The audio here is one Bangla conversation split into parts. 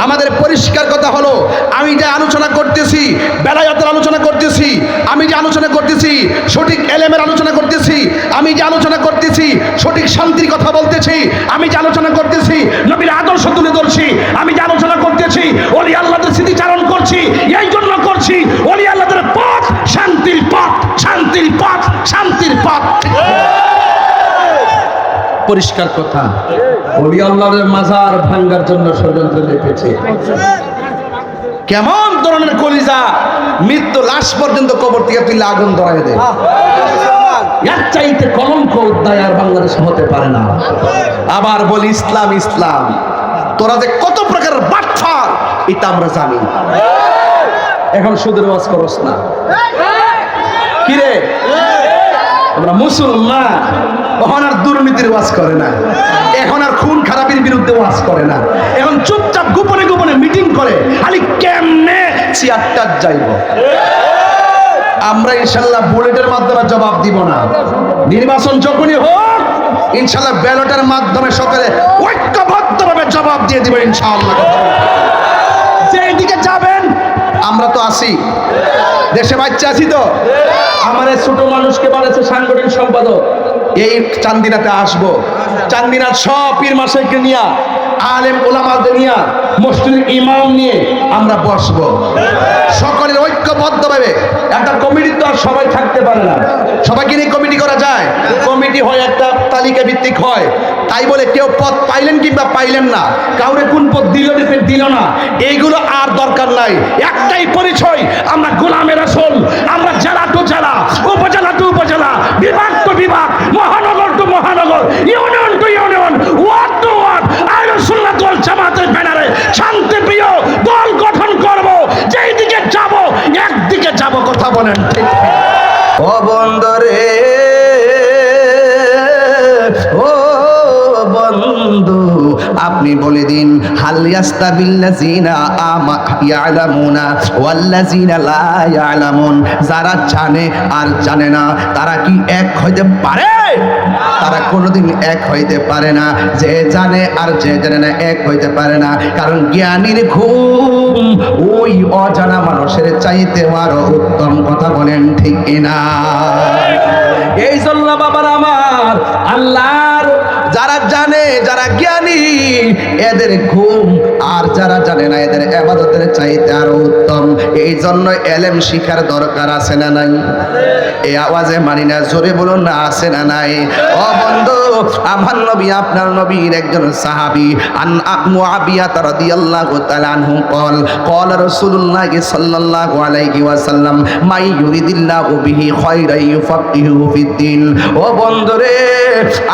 আমাদের পরিষ্কার কথা হলো, আমি যে আলোচনা করতেছি বেলায়েতের আলোচনা করতেছি, আমি যে আলোচনা করতেছি সঠিক এলেমের আলোচনা করতেছি, আমি যে আলোচনা করতেছি সঠিক শান্তির কথা বলতেছি, আমি যে আলোচনা করতেছি নবীর আদর্শ তুলে ধরছি, আমি যে আলোচনা করতেছি ওলি আল্লাহদের স্মৃতিচারণ করছি, এই জন্য করছি ওলি আল্লাহদের পথ শান্তির পথ, শান্তির পথ, শান্তির পথ। পরিষ্কার কথা, ওলি আল্লাহর মাজার ভাঙার জন্য ষড়যন্ত্র লেগেছে। কেমন ধরনের কলিজা, মৃত্যু লাশ পর্যন্ত কবর থেকে তুলে আগুন ধরায় দেয়। এর চাইতে কলঙ্ক উদ্দায় আর বাংলাদেশে হতে পারে না। আবার বলি ইসলাম ইসলাম, তোরা যে কত প্রকার বাটফার এটা আমরা জানি। এখন সুদের ওয়াজ করস না কিরে? আমরা মুসলমান, এখন আর দুর্নীতির ওয়াজ করে না, এখন আর খুন খারাপের বিরুদ্ধে ওয়াজ করে না, এখন চুপচাপ গোপনে গোপনে মিটিং করে খালি কেমনে চেয়ারটা যাইব। আমরা ইনশাল্লাহ বুলেটের মাধ্যমে জবাব দিব না, নির্বাচন যখনই হোক ইনশাল্লাহ ব্যালটের মাধ্যমে সকলে ঐক্যবদ্ধভাবে জবাব দিয়ে দিব ইনশাআল্লাহ। যেদিকে যাবেন আমরা তো আসি, দেশে বাচ্চা আছি তো। আমার ছোট মানুষকে বলেছে সাংগঠনিক সম্পাদক, এই চান্দিনাতে আসবো, চান্দিনার সব পীর মাশাইখকে নিয়ে, আলেম ওলামাদের নিয়ে, মসজিদের ইমাম নিয়ে আমরা বসবো, সকলের ঐক্যবদ্ধভাবে। একটা কমিটি তো আর সবাই থাকতে পারে না, সবাইকে নিয়ে কমিটি করা যায়? কমিটি হয় একটা তালিকা ভিত্তিক হয়, তাই বলে কেউ পদ পাইলেন কিংবা পাইলেন না, কাউরে কোন পদ দিল না, এইগুলো আর দরকার নাই। একটাই পরিচয়, আমরা গোলামের রাসূল, আমরা জেলা টু জেলা, উপজেলা টু উপজেলা, বিভাগ টু বিভাগ, মহানগর টু মহানগর, union to union, ward to ward আহলুস সুন্নাত ওয়াল জামাতের ব্যানারে শান্তিপ্রিয় দল গঠন করব। যেই দিকে যাব একদিকে যাব, কথা বলেন ঠিক? ও বন্দরে, ও বন্ধু, আপনি বলে দিন, হাল ইয়াস্তাবিল্লাযিনা ইয়ালামুনা ওয়াল্লাযিনা লা ইয়ালামুন, যারা জানে আর জানে না তারা কি এক হইতে পারে? তারা কোনোদিন এক হইতে পারে না। যে জানে আর যে জানে না এক হইতে পারে না, কারণ জ্ঞানীর ঘুম ওই অজানা মানুষের চাইতে আরো উত্তম, কথা বলেন ঠিক কিনা? এই জন্য বাবার আমার, আল্লাহর যারা জানে, যারা জ্ঞানী, এদের ঘুম আর যারা জানে না এদের ইবাদতের চাইতে আরো উত্তম। এই জন্য ইলম শিখার দরকার আছে না নাই? এই আওয়াজে মানি না, জোরে বলুন না, আছে না নাই? ও বন্ধু, আমার নবী, আপনার নবীর একজন সাহাবী আন মুআবিয়া রাদিয়াল্লাহু তাআলা আনহু قال قال رسول الله صلى الله عليه وسلم মাই ইউরিদিল্লাহু বিহি খায়রান ইউফাক্কিহু ফিদ্দিন। ও বন্ধুরে,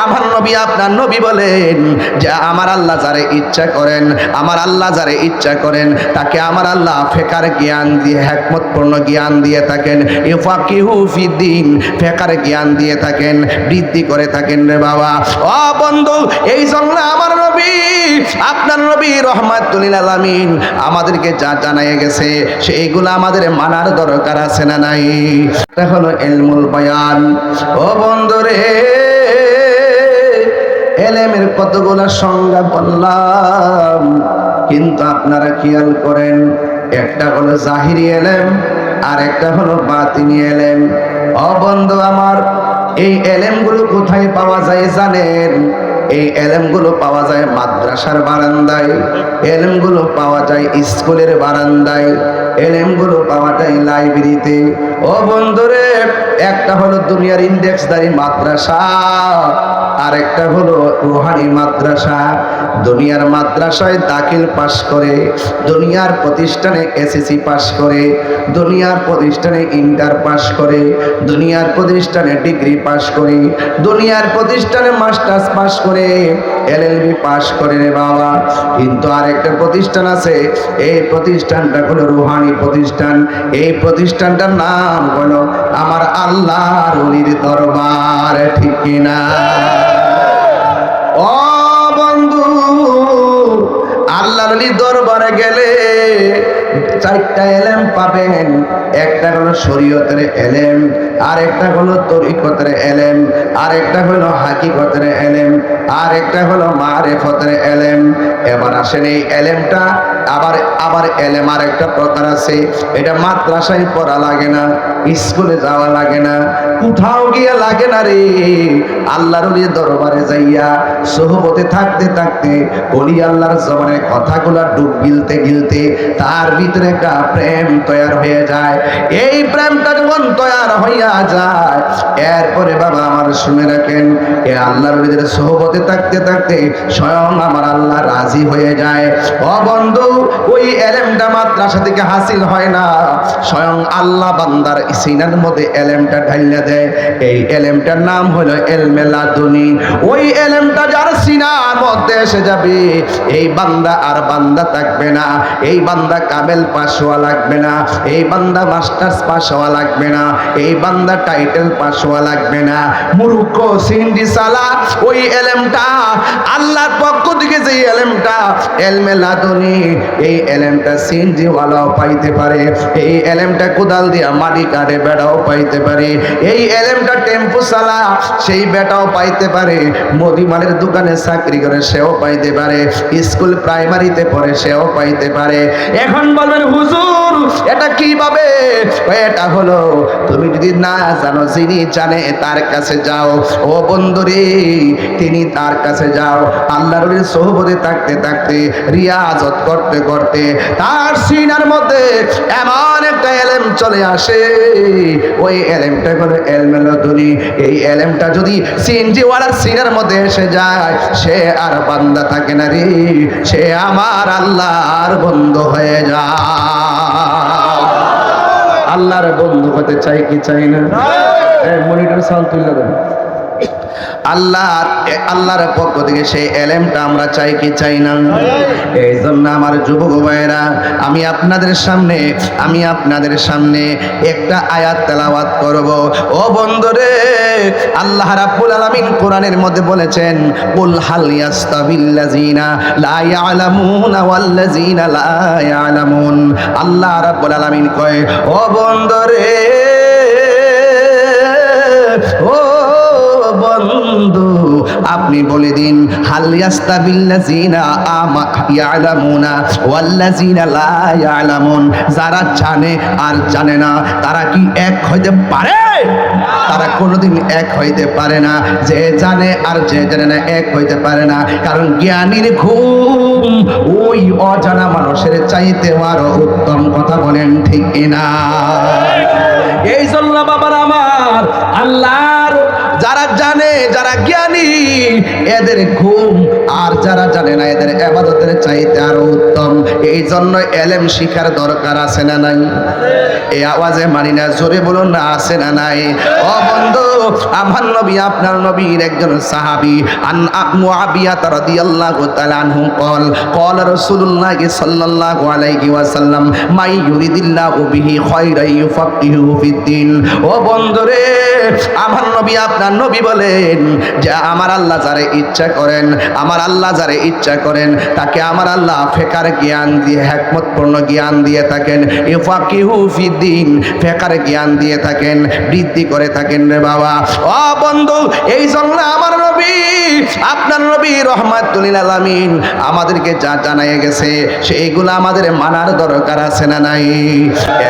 আমার নবী, আপনার নবী বলেন যে আমার আল্লাহ যারে ইচ্ছা করেন, আমার আল্লাহ যারে ইচ্ছা করেন তাকে আমার আল্লাহ ফিকার জ্ঞান দিয়ে, হিকমতপূর্ণ জ্ঞান দিয়ে থাকেন। ইউফাক্কিহু ফিদ্দিন, ফিকার জ্ঞান দিয়ে থাকেন, বৃদ্ধি করে থাকেন রে বাবা। ও বন্ধু, এই জন্য আমার নবী, আপনার নবী রহমাতুল লিল আলামিন আমাদেরকে যা জানায় গেছে সেইগুলো আমাদের মানার দরকার আছে না নাই? এটা হলো ইলমুল বয়ান। ও বন্ধুরে, এলেমের কতগুলো সংজ্ঞা বললাম, কিন্তু আপনারা খেয়াল করেন, একটা হলো জাহিরি এলেম আর একটা হলো বাতিনি এলেম। ও বন্ধু আমার, এই এলেমগুলো কোথায় পাওয়া যায় জানেন? এই এলেমগুলো পাওয়া যায় মাদ্রাসার বারান্দায়, এলেমগুলো পাওয়া যায় স্কুলের বারান্দায়, এলেমগুলো পাওয়া যায় লাইব্রেরিতে। ও বন্ধুরে, একটা হলো দুনিয়ার ইন্ডেক্সদারি মাদ্রাসা, আর একটা হলো রুহানি মাদ্রাসা। দুনিয়ার মাদ্রাসায় দাখিল পাশ করে, দুনিয়ার প্রতিষ্ঠানে এসএসসি পাশ করে, দুনিয়ার প্রতিষ্ঠানে ইন্টার পাশ করে, দুনিয়ার প্রতিষ্ঠানে ডিগ্রি পাশ করে, দুনিয়ার প্রতিষ্ঠানে মাস্টার্স পাশ করে, এলএলবি পাশ করে রে বাবা। কিন্তু আরেকটা প্রতিষ্ঠান আছে, এই প্রতিষ্ঠানটা হলো রুহানি প্রতিষ্ঠান। এই প্রতিষ্ঠানটার নাম হলো আমার আল্লাহর ওলির দরবার, ঠিক কিনা? ও বন্ধু, আল্লাহর ওলির দরবারে গেলে চারটা এলেম পাবেন। একটা হলো শরীয়তের এলেম, আর একটা হলো তরিকতের এলেম, আর একটা হলো হাকিকতের এলেম, আর একটা হলো মারিফতের এলেম। এবার আসেন, এই এলেমটা আবার আবার এলেম আর একটা প্রকার আছে, এটা মাদ্রাসায় পড়া লাগে না, স্কুলে যাওয়া লাগে না, কোথাও গিয়ে লাগে না রে। আল্লাহর ওলির দরবারে যাইয়া সোহবতে থাকতে থাকতে ওলি আল্লাহর জবানের কথাগুলা ডুব গিলতে গিলতে তার ভিতরে একটা প্রেম তৈরি হয়ে যায়। এই প্রেমটা যখন তৈরি হইয়া যায়, এরপরে বাবা আমার শুনে রাখেন, এ আল্লাহর ওলিদের সোহবতে থাকতে থাকতে স্বয়ং আমার আল্লাহ রাজি হয়ে যায়। ও বন্ধু, ওই এলেমটা মাদ্রাসা থেকে হাসিল হয় না, স্বয়ং আল্লাহ বান্দার সিনার মধ্যে এলেমটা ঢাইলা দেয়। এই এলেমটার নাম হলো ইলমে লাদুনী। ওই এলেমটা যার সিনার মধ্যে এসে যাবে, এই বান্দা আর বান্দা থাকবে না, এই বান্দা কামেল পাস হওয়া লাগবে না, এই বান্দা মাস্টার্স পাস হওয়া লাগবে না, এই বান্দা টাইটেল পাস হওয়া লাগবে না। মূর্খ সিন্ডি সালা, ওই এলেমটা আল্লাহর পক্ষ থেকে যে এলেমটা ইলমে লাদুনী, এই এলেমটা সিন্ডিওয়ালাও পাইতে পারে, এই এলেমটা কোদাল দিয়া মাটি কাটে বেড়াও পাইতে পারে, এই এলেমটা টেম্পু চালা সেই বেটাও পাইতে পারে, মুদিমালের দোকানে চাকরি করে সেও পাইতে পারে, স্কুল প্রাইমারিতে পড়ে সেও পাইতে পারে। এখন বলবেন হুজুর এটা কিভাবে? এটা হলো, তুমি যদি না জানো, যিনি জানে তার কাছে যাও। ও বন্ধুরে, তিনি তার কাছে যাও। আল্লাহর ওলির সোহবতে থাকতে থাকতে রিয়াজত করতে করতে তার সিনার মধ্যে এমন একটা এলেম চলে আসে, ওই এলেমটা হলো ইলমে লাদুনী। এই এলেমটা যদি সিনজিওয়ালার সিনার মধ্যে এসে যায়, সে আর বান্দা থাকে না রে, সে আমার আল্লাহর বন্ধু হয়ে যায়। আল্লাহর বন্ধু হতে চাই কি চাই না? মনিটর সাউন্ড তুলে দেন। আল্লাহর পক্ষ থেকে সেই এলেমটা আমরা চাই কি চাই না? এই জন্য আমার যুবক ভাইরা, আমি আপনাদের সামনে একটা আয়াত তেলাওয়াত করব। ও বন্ধুরে, আল্লাহ রাব্বুল আলামিন কোরআনের মধ্যে বলেছেন, কুল হাল ইয়াস্তাবিল্লাযিনা লা ইয়ালামুনা ওয়াল্লাযিনা লা ইয়ালামুন। আল্লাহ রাব্বুল আলামিন কয়, ও বন্ধুরে, ও বন্ধু, আপনি বলে দিন, হাল ইয়াস্তাবিল্লাযিনা ইয়ালামুনা ওয়াল্লাযিনা লা ইয়ালামুন, যারা জানে আর জানে না তারা কি এক হইতে পারে? তারা কোনোদিন এক হইতে পারে না। যে জানে আর যে জানে না এক হইতে পারে না, কারণ জ্ঞানীর ঘুম ওই অজানা মানুষের চাইতে আরো উত্তম। কথা বলেন ঠিক কিনা? এই জন্য বাবার আমার, আল্লাহর যারা জানে, যারা জ্ঞানী, এদের ঘুম আর যারা জানে না এদের ইবাদতের চাইতে আরো উত্তম। এই জন্য এলেম শিখার দরকার আছে না নাই? এই আওয়াজে মানি না, জোরে বলুন না, আছে না নাই? ও বন্ধু, আমার নবী, আপনার নবীর একজন সাহাবী, আন মুআবিয়া রাদিয়াল্লাহু তাআলা আনহু قال قال رسول الله صلى الله عليه وسلم মাই ইউরিদিল্লাহু বিহি খায়রান ইউফাক্কিহু ফিদ্দিন। ও বন্ধুরে, আমার নবী, আপনার নবী বলেন যে আমার আল্লাহ যারে ইচ্ছা করেন, আমার আল্লাহ যারে ইচ্ছা করেন তাকে আমার আল্লাহ ফিকার জ্ঞান দিয়ে, হিকমতপূর্ণ জ্ঞান দিয়ে থাকেন। ইউফাক্কিহু ফিদ্দিন, ফিকার জ্ঞান দিয়ে থাকেন, বৃদ্ধি করে থাকেন রে বাবা। ও বন্ধু, এই জন্য আমার নবী, আপনার নবী রহমাতুল লিল আলামিন আমাদেরকে যা জানাইয়ে গেছে সেইগুলো আমাদের মানার দরকার আছে না নাই?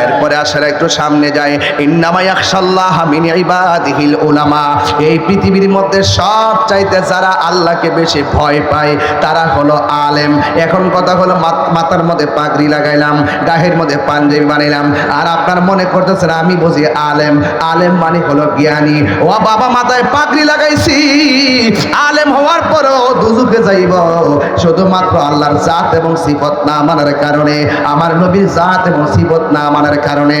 এরপরে আসার একটু সামনে যায়, ইন্নামা ইয়াখশাল্লাহ মিন ইবাদিহিল উলামা। এই পৃথিবীর মধ্যে সব চাইতে যারা আল্লাহকে বেশি ভয় পায় তারা হলো আলেম। এখন কথা হলো, মাথার মধ্যে পাগড়ি লাগাইলাম, গায়ের মধ্যে পাঞ্জাবি বানাইলাম, আর আপনার মনে করতেছেন আমি বুঝি আলেম। আলেম মানে হলো জ্ঞানী। ও বাবা, মাথায় পাগড়ি লাগাইছি, আলেম হওয়ার পরও দুজকে যাইব শুধুমাত্র আল্লাহর জাত এবং সিফত না মানার কারণে, আমার নবীর জাত এবং সিফত না মানার কারণে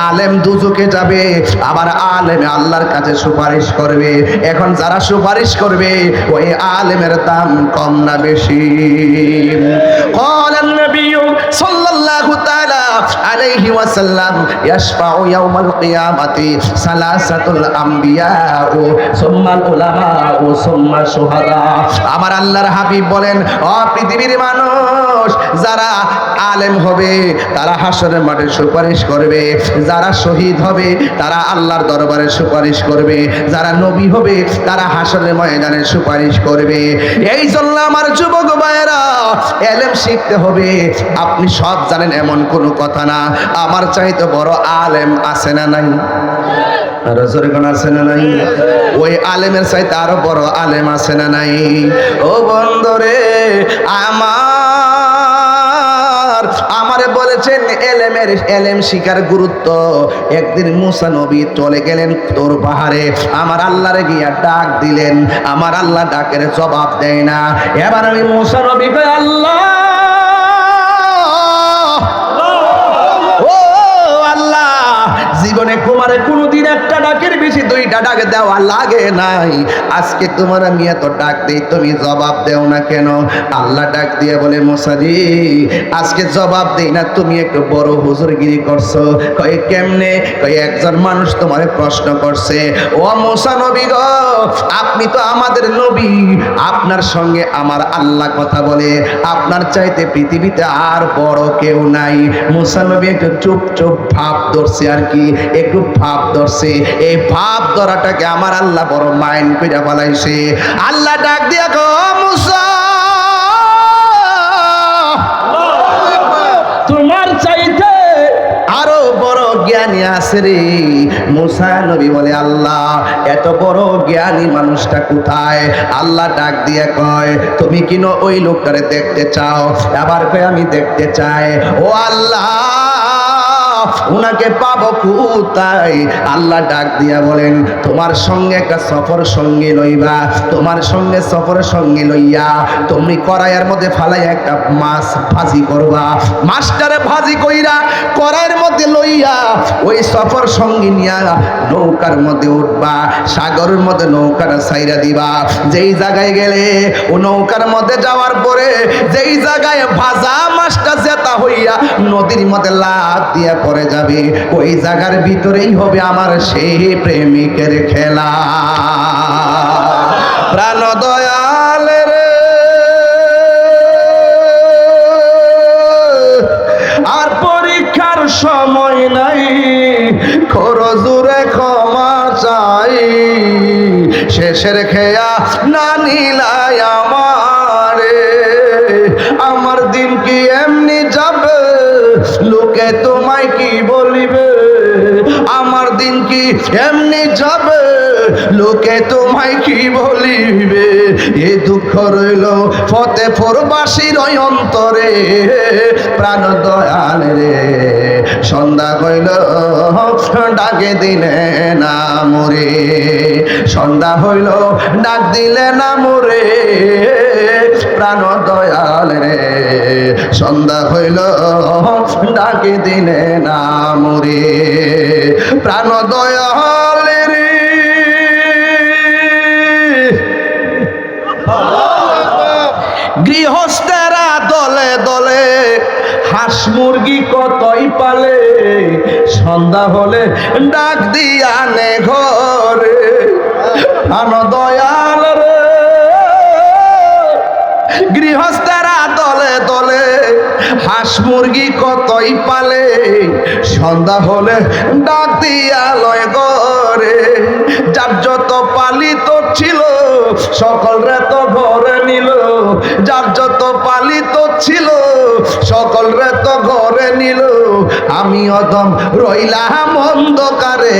আলেম দুজকে যাবে। আবার আলেম আল্লাহর কাছে সুপারিশ করবে। এখন যারা সুপারিশ করবে ওই আলেমের দাম কম না বেশি? قال النبي صلى الله تعالى عليه ওয়াসাল্লাম ইয়াশফাউ ইয়াউমাল কিয়ামাতি সালাসাতুল আমবিয়াউ সুম্মাল উলামাউ সুম্মা শুহাদা। আমার আল্লাহর হাবিব বলেন, ও পৃথিবীর মানুষ, যারা আলেম হবে তারা হাসরের মাঠে সুপারিশ করবে, যারা শহীদ হবে তারা আল্লাহর দরবারে সুপারিশ করবে, যারা নবী হবে তারা হাসরের ময়দানে সুপারিশ করবে। এই জন্য আমার যুবক ভাইয়েরা, এলেম শিখতে হবে। আপনি সব জানেন এমন কোনো কথা না। আমার চাইতে বড় আলেম আছে না নাই? আরো জোরে কোন আছে না নাই? ওই আলেমের চাইতে আরো বড় আলেম আছে না নাই? ও বন্ধুরে আমারে বলেছেন এলেম শিকার গুরুত্ব। একদিন মুসা নবী চলে গেলেন তোর পাহাড়ে, আমার আল্লাহরে গিয়া ডাক দিলেন, আমার আল্লাহ ডাকের জবাব দেয় না। এবার আমি মুসা নবী কই, আল্লাহ জীবনে তোমারে কোনদিন একটা ডাকের বেশি দুইটা ডাক দেওয়া লাগে নাই, আজকে তোমার আমি এত ডাক দেই তুমি জবাব দেও না কেন? আল্লাহ ডাক দিয়ে বলে, মুসা জি আজকে জবাব দেই না, তুমি একটু বড় হুজুরগিরি করছো। কয় কেমনে? কয় একজন মানুষ তোমারে প্রশ্ন করছে, ও মুসা নবী গো, আপনি তো আমাদের নবী, আপনার সঙ্গে আমার আল্লাহ কথা বলে, আপনার চাইতে পৃথিবীতে আর বড় কেউ নাই। মুসা নবী একটু চুপ চুপ ভাব ধরছে, আর কি একটু ভাব ধরছে। এই ভাব ধরাটাকে আমার আল্লাহ বড় মাইন্ড কইরা ফলাইছে। আল্লাহ ডাক দিয়া কো, মুসা তোমার চাইতে আরো বড় জ্ঞানী আছে রে। মুসা নবী বলে, আল্লাহ এত বড় জ্ঞানী মানুষটা কোথায়? আল্লাহ ডাক দিয়ে কয়, তুমি কিন ওই লোকটারে দেখতে চাও? আবার কয় আমি দেখতে চাই। ও আল্লাহ উনাকে পাবো কোথায়? আল্লাহ ডাক দিয়া বলেন, তোমার সঙ্গে একটা সফর সঙ্গী লইবা, তোমার সঙ্গে সফর সঙ্গী লইয়া তুমি কড়াইয়ের মধ্যে ফালাই একটা মাছ ভাজি করবা, মাছটারে ভাজি কইরা কড়াইয়ের মধ্যে লইয়া ওই সফর সঙ্গী নিয়া নৌকার মধ্যে উঠবা, সাগরের মধ্যে নৌকাটা ছাইরা দিবা। যেই জায়গায় গেলে ও নৌকার মধ্যে যাওয়ার পরে যেই জায়গায় ভাজা মাছটা জেতা হইয়া নদীর মধ্যে লাফ দিয়া পড়ে যাবে, ওই জায়গার ভিতরেই হবে আমার সেই প্রেমিকের খেলা। প্রাণ দয়াল রে, আর পরীক্ষার সময় নাই, খরজুরে ক্ষমা চাই, শেষের খেয়া না নিলাই আমারে, আমার দিন কি এমনি যাবে, লোকে তোমায় কি বলিবে? আমার দিন কি এমনি যাবে, লোকে তোমায় কি বলিবে? এ দুঃখ রইল ফতেপুরবাসীর অন্তরে। প্রাণ দয়াল রে, সন্ধ্যা হইল ডাকে দিলে না মোরে, সন্ধ্যা হইল ডাক দিলে না মোরে। প্রাণ দয়াল রে, সন্ধ্যা হইল ডাকে দিলে না মোরে। প্রাণ দয়াল রে, গৃহস্থেরা দলে দলে হাঁস মুরগি কতই পালে, সন্ধ্যা হলে ডাক দিয়া নে ঘরে। প্রাণ দয়াল রে, গৃহস্থেরা দলে দলে হাঁস মুরগি কতই পালে, সন্ধ্যা হলে ডাক দিয়া লয় ঘরে। যার যত পালিত ছিল সকলরে তো ঘরে নিল, যার যত পালিত ছিল সকলরে তো ঘরে নিল, আমি অদম রইলাম অন্ধকারে।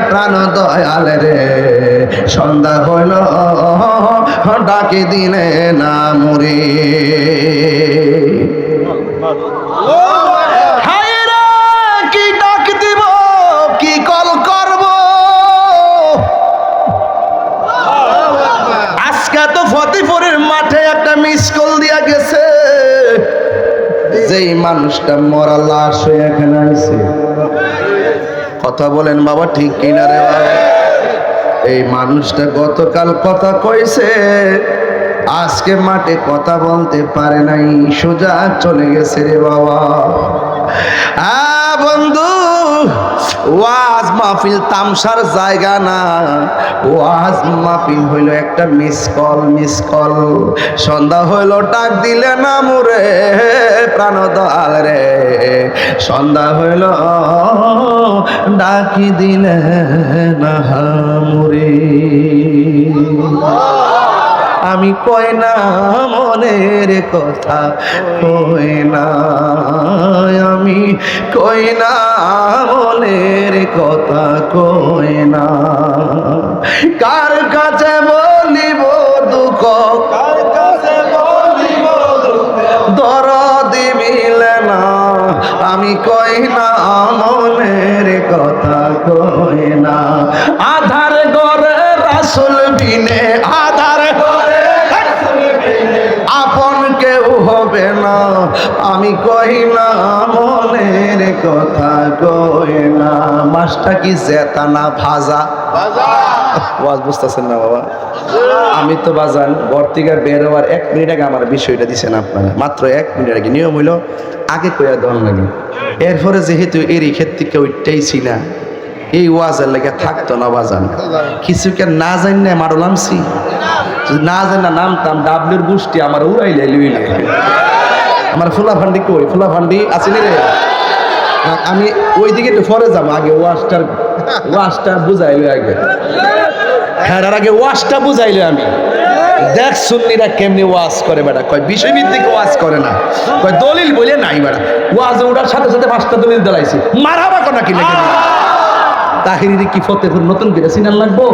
প্রাণ দয়াল রে, সন্ধ্যা হইল ডাকে দিলে না মোরে। কি ডাক দিব, কি কল করব? আজকে তো ফতেপুরের মাঠে একটা মিস কল দিয়া গেছে, যেই মানুষটা মরা লাশ হয়ে এখানে আইছে। কথা বলেন বাবা, ঠিক কিনা রে বাবা? এই মানুষটা গতকাল কথা কইছে, আজকে মাঠে কথা বলতে পারে নাই, সোজা চলে গেছে রে বাবা। বন্ধু, ওয়াজ মাহফিল তামসার জায়গা না। ওয়াজ মাহফিল হইল একটা মিস কল। সন্ধ্যা হইল ডাক দিলে না মুরে প্রাণ দয়াল রে, সন্ধ্যা হইল ডাকি দিলে না মুরে। আমি কই না মনের কথা, কই না আমি, কই না মনের কথা, কই না কার কাছে বলিব দুঃখ, কার কাছে বলিব দুঃখ, দরদ মিলে না। আমি কই না মনের কথা, কই না আধার ঘরে রাসূল বিনে, আধার ঘরে আপন কেউ হবে না। আমি কই না মনের কথা, কই না। মাছটা কি জেতা না ভাজা? ওয়াজ বুঝতেছেন না বাবা? আমি তো বাজান ঘর থেকে বের হওয়ার 1 মিনিট আগে আমার বিষয়টা দিচ্ছেন আপনারা, মাত্র 1 মিনিট আগে। নিয়ম হইল আগে কইয়া দেওয়ার লাগে। এরপরে যেহেতু এরই ক্ষেত্রে কেউ উঠতেইছি না, এই ওয়াজের লেগে থাকতো না বাজান। কিছুকে না জানি না মারো নামছি, না জানি না নামতাম ডাবলুর গোষ্ঠী আমার উড়াইলে লইলে। আমার ফুলা ফান্ডি কই? ফুলা ফান্ডি আসেনি রে? আমি ওইদিকে একটু পরে যাবো, আগে ওয়াজটা বুঝাইলো আগে। হ্যাঁ, আগে ওয়াজটা বুঝাইলো আমি। দেখ সুন্নিরা কেমনি ওয়াজ করে বেটা, কয় বিষয়ভিত্তিক ওয়াজ করে না, কয় দলিল বলে নাই বেটা। ওয়াজ ওঠার সাথে সাথে 5টা দলিল দাঁড়াইছে, মারাবা কোনা কি লেগে তাহিরি কি ফতেপুর নতুন করে চিনার লাগবো?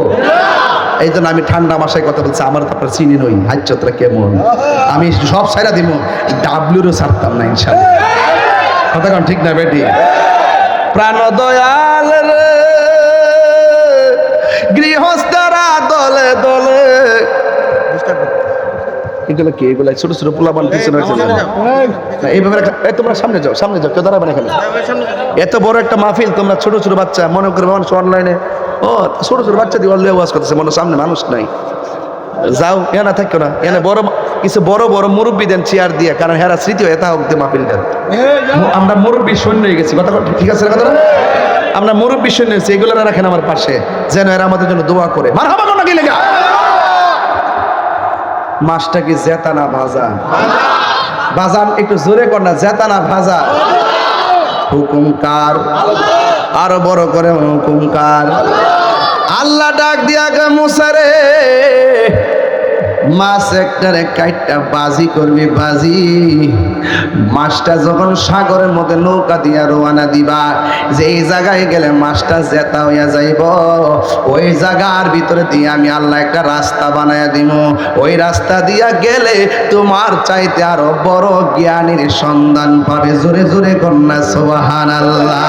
এই জন্য আমি ঠান্ডা মাসায় কথা বলছি, আমার তো আপনার চিনি নই হাজ্যতরা কেমন। আমি সব ছাইরা দিব, ডাবলুরও ছাড়তাম না ইনশাআল্লাহ। কথা কন ঠিক না বেটি? প্রাণ দয়াল রে গৃহস্থরা দলে দলে, এগুলো কি? এগুলো ছোট ছোট পোলা বানতেছে না? এইভাবে তোমরা সামনে যাও, সামনে যাও, কেউ দাঁড়াবে না এখানে। এত বড় একটা মাহফিল, তোমরা ছোট ছোট বাচ্চা মনে করবে মানুষ অনলাইনে, ও ছোট ছোট বাচ্চা দিয়ে অনলাইনে ওয়াজ করতেছে, মনে সামনে মানুষ নাই। যাও, এনা থাকো না, এনে বড় কিছু বড় বড় মুরব্বী দেন চেয়ার দিয়ে, কারণ হেরা স্মৃতি হয়ে তা হোক দিয়ে মাহফিল দেন। আমরা মুরব্বী সৈন্য হয়ে গেছি, কথা ঠিক আছে কথা না? আমরা মুরব্বী সৈন্য হয়েছি, এগুলো রাখেন আমার পাশে, যেন এরা আমাদের জন্য দোয়া করে। মারহাবা কোন কি লেগা? মাছটা কি জেতা না ভাজা? বাজান একটু জোরে কর না, জেতা না ভাজা? হুকুমকার, আরো বড় করে হুকুমকার। আল্লাহ ডাক দিয়া গে মুসা রে, মাছ একটারে কাইটটা বাজি করবি বাজি। মাছটা যখন সাগরের মধ্যে নৌকা দিয়া রওনা দিবা, যে এই জায়গায় গেলে মাছটা জেতা হইয়া যাইব, ওই জায়গার ভিতরে দিয়ে আমি আল্লাহ একটা রাস্তা বানাইয়া দিব। ওই রাস্তা দিয়া গেলে তোমার চাইতে আরো বড় জ্ঞানীর সন্ধান পাবে। জোরে জোরে কন্যা সুবহানাল্লাহ।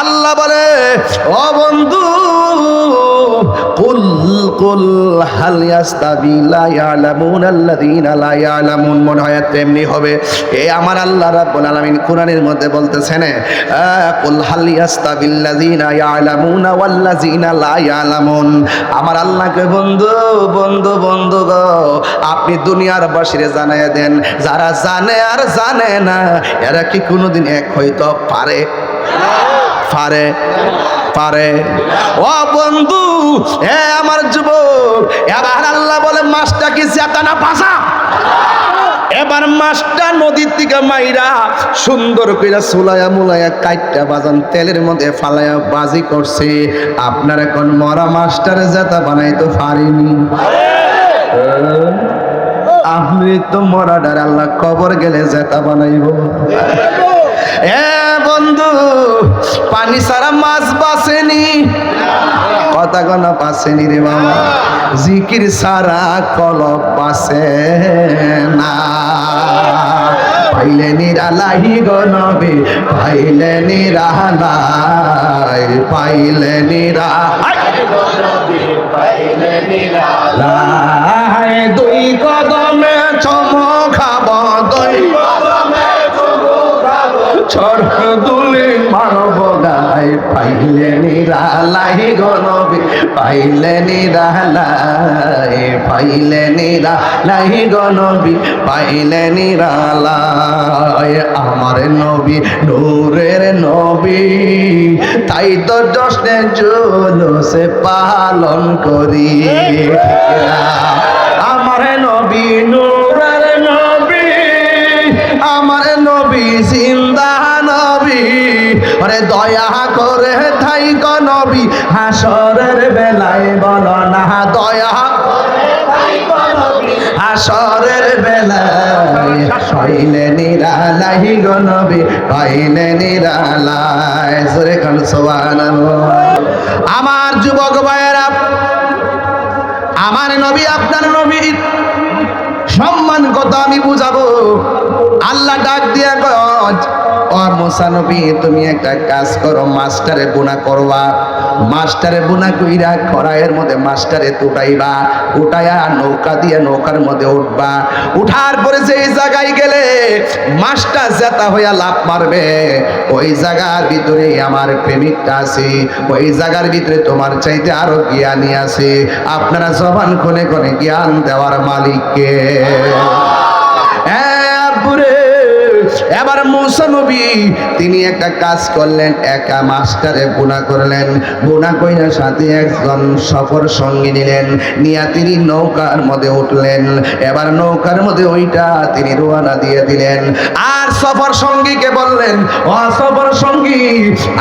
আল্লাহ বলে, ও বন্ধু, কুল কুল হাল ইয়াস্তাবি লা ইয়ালামুন আল্লাযীনা লা ইয়ালামুন। মনে হয় তেমনি হবে। এই আমার আল্লাহ রাব্বুল আলামিন কোরআনের মধ্যে বলতেছেন, কুল হাল ইয়াস্তাবিল লাযীনা ইয়ালামুনা ওয়াল লাযীনা লা ইয়ালামুন। আমার আল্লাহকে বন্ধু বন্ধু বন্ধু গো, আপনি দুনিয়ার বাসীরে জানাইয়া দেন, যারা জানে আর জানে না এরা কি কোনোদিন এক হইতে পারে? পারে পারে? ও বন্ধু, হে আমার যুবক, এবার আল্লাহ বলে মাছটা কি জেতা না ভাজা? এবার মাছটা নদীর থেকে মাইরা সুন্দর কইরা সুলাইয়া মুলাইয়া কাইটটা বাজান তেলের মধ্যে ফালাইয়া বাজি করছে। আপনার এখন মরা মাছটারে জেতা বানাইতে পারিনি। আপনি তো মরাডার আল্লাহ কবর গেলে জেতা বানাইব। বন্ধু, পানি সারা মাছ বাসেনি, কথা গনা বাসেনি রে বাবা। জিকির সারা কলব বাসে না। পাইলে নিরালাই গো নবী, পাইলে নিরালাই, পাইলে নিরালাই। দুই কদমে চমকাব, দুই কদমে চড় দুলি মানব গায়, পাই পাইলে নিরালাই গো নবী পাইলে নিরালাই পাইলে নিরালাই গো নবী পাইলে নিরালাই আমার নবী নূরের নবী তাই তো জশ্নে জুলুসে পালন করি আমার নবী নূরের নবী আমার নবী জিন্দা নবী ওরে দয়া করে থাই গো নবী হাসরের বেলায় বলো না দয়া হাসরের বেলায় পাইলে নিরালাই গো নবী পাইলে নিরালাই জোরে কান সুবহানাল্লাহ। আমার যুবক ভাইয়েরা আমার নবী আপনার নবী সম্মান কত আমি বুঝাবো। আল্লাহ ডাক দিয়া কয় ও মুসা নবী তুমি একটা কাজ করো মাস্টারে বুনা করবা মাস্টারে বুনা কইরা কড়াইয়ের মধ্যে মাস্টারে তুটাইবা উঠাইয়া নৌকা দিয়ে নৌকার মধ্যে উঠবা উঠার পরে যে জায়গায় গেলে মাছটা জেতা হইয়া লাফ মারবে ওই জায়গার ভিতরে আমার প্রেমিকটা আছে ওই জায়গার ভিতরে তোমার চাইতে আরো জ্ঞানী আছে আপনারা জবান খুলে খুলে জ্ঞান দেওয়ার মালিককে এবার মুসা নবী তিনি একটা কাজ করলেন একা মাস্টারে বুনা করলেন বুনা কইরা সাথে একজন সফর সঙ্গী নিলেন নিয়া তিনি নৌকার মধ্যে উঠলেন এবার নৌকার মধ্যে ওইটা তিনি রওনা দিয়ে দিলেন আর সফর সঙ্গীকে বললেন ও সফর সঙ্গী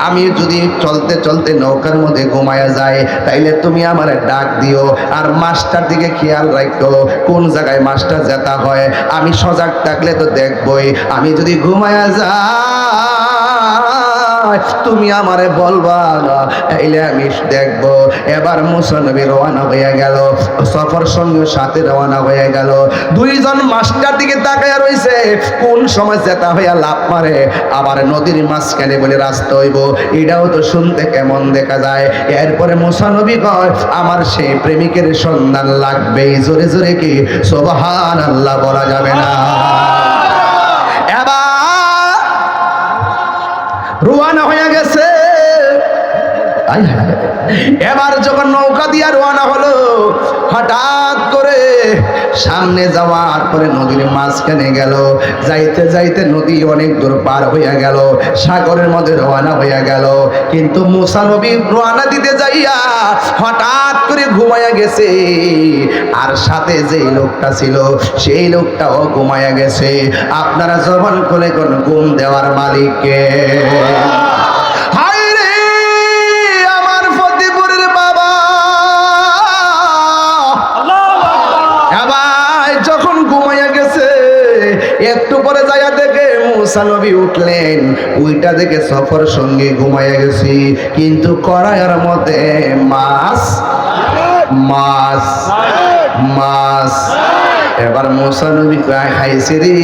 আমি যদি চলতে চলতে নৌকার মধ্যে ঘুমায়া যায় তাইলে তুমি আমারে ডাক দিও আর মাস্টার দিকে খেয়াল রাখো কোন জায়গায় মাস্টার যেতে হয় আমি সজাগ থাকলে তো দেখবই আমি যদি ঘুমায়া যায় তুমি আমারে বলবা তাইলে আমি দেখব এবার মুসা নবী রওনা হয়ে গেল সফর সঙ্গে সাথে রওনা হয়ে গেল দুইজন মাস্টার দিকে তাকায়া রইছে কোন সময় যেটা হইয়া লাভ মারে আবার নদীর মাঝখানে বলে রাস্তা হইব এটাও তো শুনতে কেমন দেখা যায় এরপরে মুসা নবী কয় আমার সেই প্রেমিকের সন্ধান লাগবে জোরে জোরে কি সুবহানাল্লাহ বলা যাবে না রওনা হয়ে গেছে এবার যখন নৌকা দিয়া রওনা হলো হঠাৎ করে সামনে যাওয়ার পরে নদীর মাঝখানে গেল যাইতে যাইতে নদী অনেক দূর পার হইয়া গেল সাগরের মধ্যে রওনা হইয়া গেল কিন্তু মুসা নবী রওনা দিতে যাইয়া হঠাৎ করে ঘুমায়া গেছে আর সাথে যে লোকটা ছিল সেই লোকটাও ঘুমায়া গেছে আপনারা জবান খুলে কোন ঘুম দেওয়ার মালিককে একটু পরে যাইয়া দেখে মুসা নবী উঠলেন ওইটা দেখে সফর সঙ্গে ঘুমাইয়া গেছি কিন্তু কড়াইয়ের মধ্যে মাছ মাছ মাছ এবার মুসা নবী খাইছে রে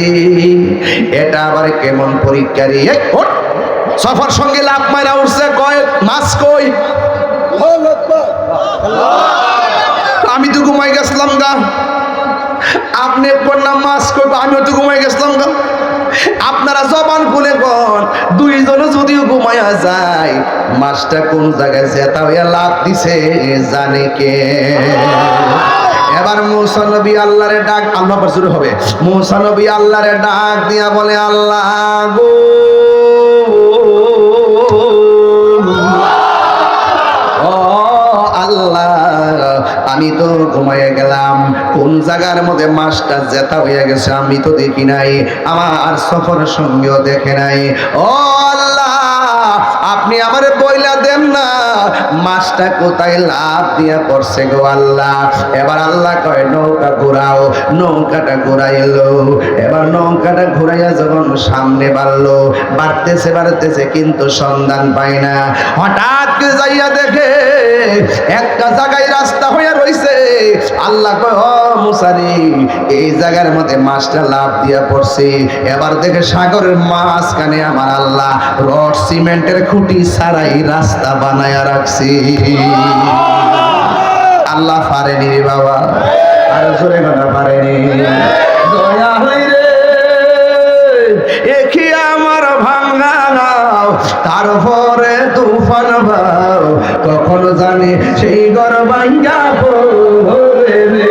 এটা আবার কেমন পরীক্ষা রে সফর সঙ্গে লাভ মারা উঠছে কয় মাছ কই আমি তো ঘুমাই গেছিলাম গা আপনি বললাম মাছ কই আমিও তো ঘুমাই গেছিলাম গা আপনারা জবান খুলে কোন দুইজনে যদিও ঘুমাইয়া যায় মাছটা কোন জায়গায় যেটা হইয়া লাভ দিছে জানে কে এবার মুসা নবী আল্লাহরে ডাক আল্লাহ পর শুরু হবে মুসা নবী আল্লাহরে ডাক দিয়া বলে আল্লাহ গো আল্লাহ আমি তো ঘুমাইয়া গেলাম কোন জায়গার মধ্যে মাছটা জেতা হইয়া গেছে আমি তো দেখি নাই আমার সফর সঙ্গেও দেখে নাই ও আল্লাহ আপনি আমারে বইলা দেন না মাছটা কোথায় লাভ দিয়া পড়ছে গো আল্লাহ এবার আল্লাহ কয় নৌকা ঘুরাও নৌকাটা ঘুরাইলো এবার নৌকাটা ঘুরাইয়া যখন সামনে বাড়লো বাড়তেছে কিন্তু সন্ধান পায় না হঠাৎ করে যাইয়া দেখে একটা জায়গায় রাস্তা হইয়া রইছে আল্লাহ কয় ও মুসা রে এই জায়গার মধ্যে মাছটা লাভ দিয়া পড়ছে এবার দেখে সাগরের মাঝখানে আমার আল্লাহ রড সিমেন্টের খুঁটি ছাড়াই রাস্তা বানায়া রাখছি আল্লাহ পারেনি রে বাবা আর জোরে কথা পারেনি দয়া হইরে একই আমার ভাঙা নাও তারপরে তুফান কখনো জানি সেই ঘর ভাঙ্গা পড়বে রে,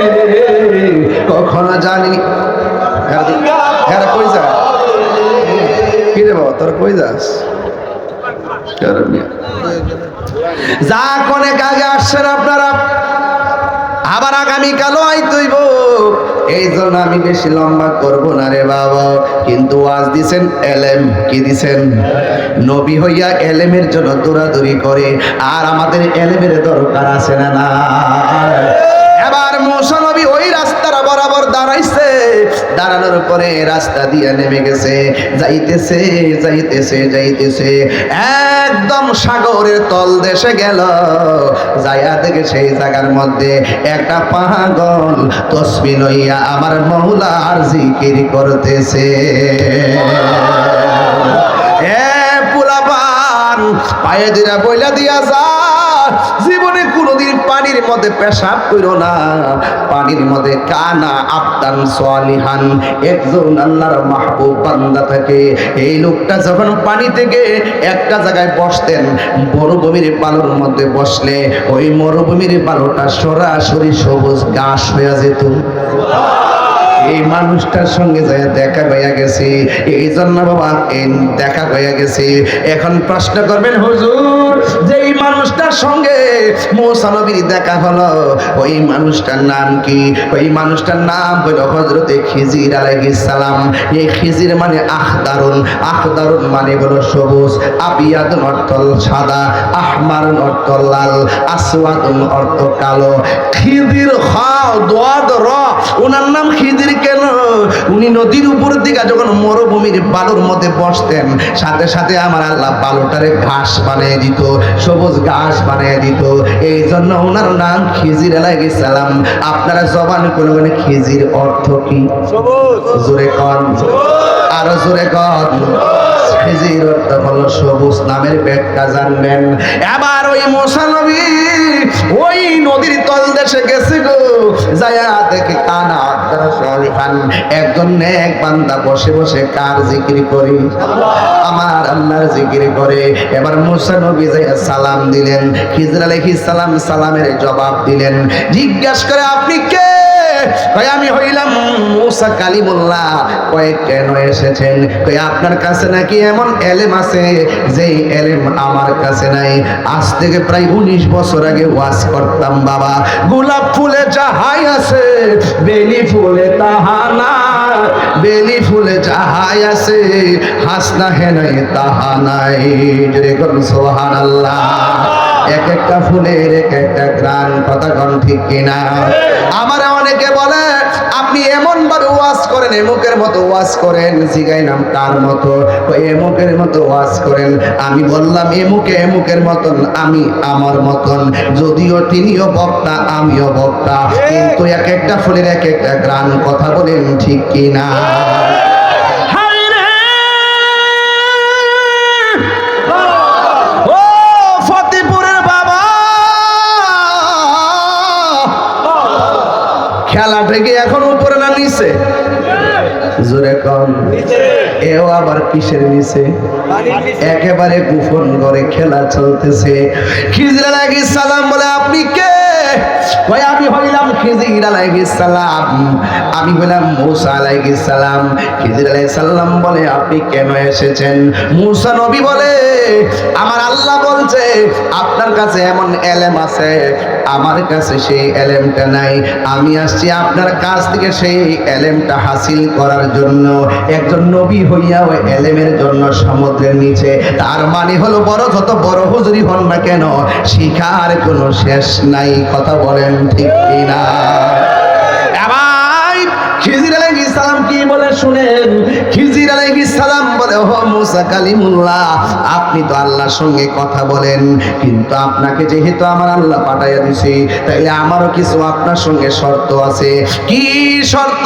কখনো জানি হ্যাঁ কই যা কি রে বাবা তোর কই যাস যা অনেক আগে আসছেন আপনারা, আবার আগামীকালও আইতইব। এই জন্য আমি বেশি লম্বা করব না রে বাবা। কিন্তু ওয়াজ দিছেন এলেম, কি দিছেন? নবী হইয়া এলেমের জন্য দৌড়াদৌড়ি করে, আর আমাদের এলেমের দরকার আছে না না? এবার মুসা নবী ওই রাস্তার বরাবর দাঁড়াইছে, দাঁড়ানোর পরে রাস্তা দিয়ে নেমে গেছে, যাইতেছে যাইতেছে যাইতেছে, একদম সাগরের তল দেশে গেল। যাইয়া দেখে সেই জায়গার মধ্যে একটা পাগল তসবিহ লইয়া আমার মওলার জিকির করতেছে। এ পোলাপান পায়ে দিরা বইলা দিয়া যা, জীবনে কোনোদিন পানির মধ্যে পেশাব করো না। পানির মধ্যে কানা আবদান সালিহান, একজন আল্লাহর মাহবুব বান্দা থাকে। এই লোকটা যখন পানি থেকে একটা জায়গায় বসতেন, মরুভূমির বালুর মধ্যে বসলে ওই মরুভূমির বালুটা সরাসরি সবুজ ঘাস হয়ে যেত। এই মানুষটার সঙ্গে যায় দেখা হয়ে গেছে, এই জন্য বাবা এই দেখা হয়ে গেছে। এখন প্রশ্ন করবেন হুজুর, যে এই মানুষটার সঙ্গে মুসা নবীর দেখা হলো, ওই মানুষটার নাম কি? ওই মানুষটার নাম হলো হযরতে খিজির আলাইহিস সালাম। এই খিজির মানে আখদারুন, আখদারুন মানে হলো সবুজ, আবিয়াদুন অর্থ সাদা, আহমারুন অর্থ লাল, আসওয়াদুন অর্থ কালো। খিজির খাও দোয়াদ র, ওনার নাম খিজির কেন? উনি নদীর উপর দিকে যখন মরুভূমির বালুর মধ্যে বসতেন, সাথে সাথে আমার আল্লাহ বালুটারে ঘাস বানিয়ে দিত, সবুজ ঘাস বানিয়ে দিত। এই জন্য ওনার নাম খিজির আলাইহিস সালাম। আপনারা জবান করে বলেন খিজির অর্থ কি? সবুজ। জোরে কন, আরো জোরে কন। খিজির অর্থ হলো সবুজ। নামের ব্যাখ্যা জানবেন। এবার ওই মুসা নবী ওই নদীর তল দেশে গেছে গো, যায়া দেখে কানা আবদান সালিহান, একজন নেক বান্দা বসে বসে কার জিকির করে? আমার আল্লাহর জিকির করে। এবার মুসা নবী যায়া সালাম দিলেন, খিজির আলাইহিস সালাম সালামের জবাব দিলেন। জিজ্ঞাসা করে আপনি কে? কয় আমি হইলাম মুসা কালিমুল্লাহ। কয় কেন এসেছেন? কয় আপনার কাছে নাকি এমন এলেম আছে যে এলেম আমার কাছে নাই। আজ থেকে প্রায় 19 বছর আগে ওয়াজ করতাম বাবা, গোলাপ ফুলে যাহাই আছে বেলি ফুলে তাহা না, বেলি ফুলে যাহাই আছে হাসনা হেনাই তাহা নাই। জোরে করুন সুবহানাল্লাহ। এক একটা ফুলের এক একটা গ্রান, কথা কোন ঠিক কিনা? আমার অনেকে বলে আপনি এমন ভাবে ওয়াজ করেন, এমুকের মতো ওয়াজ করেন। জিগাইলাম কার মতো? এমুকের মতো ওয়াজ করেন। আমি বললাম এমুকে এমুকের মতন, আমি আমার মতন। যদিও তিনিও বক্তা আমিও বক্তা, কিন্তু এক একটা ফুলের এক একটা গ্রান, কথা বলেন ঠিক কিনা? খেলা থেকে এখন উপরে না নিচে? জোরে কম। এও আবার কিসের নিচে? একেবারে গোপন ঘরে খেলা চলতেছে। খিজির আলাইহিস সালাম বলে আপনি কে? ভাই আমি হইলাম খিজির আলাইহিস সালাম, আমি হইলাম মুসা আলাইহিস সালাম। খিজির আলাইহিস সালাম বলে আপনি কেন এসেছেন? মুসা নবী বলে আমার আল্লাহ বলছে আপনার কাছে এমন এলেম আছে, আমার কাছে সেই এলেমটা নাই। আমি আসছি আপনার কাছ থেকে সেই এলেমটা হাসিল করার জন্য। একজন নবী হইয়া ওই এলেমের জন্য সমুদ্রের নিচে, তার মানে হলো বড় যত বড় হুজুরি হন না কেন, শিখার কোনো শেষ নাই। কথা বলেন ঠিক কিনা? খিজির আলাইহিস সালাম কি বলে শুনেন। খিজির আলাইহিস সালাম বলে ও মুসা কালিমুল্লাহ, আপনি তো আল্লাহর সঙ্গে কথা বলেন, কিন্তু আপনাকে যেহেতু আমার আল্লাহ পাঠাইয়া দিয়েছে, তাইলে আমারও কিছু আপনার সঙ্গে শর্ত আছে। কি শর্ত?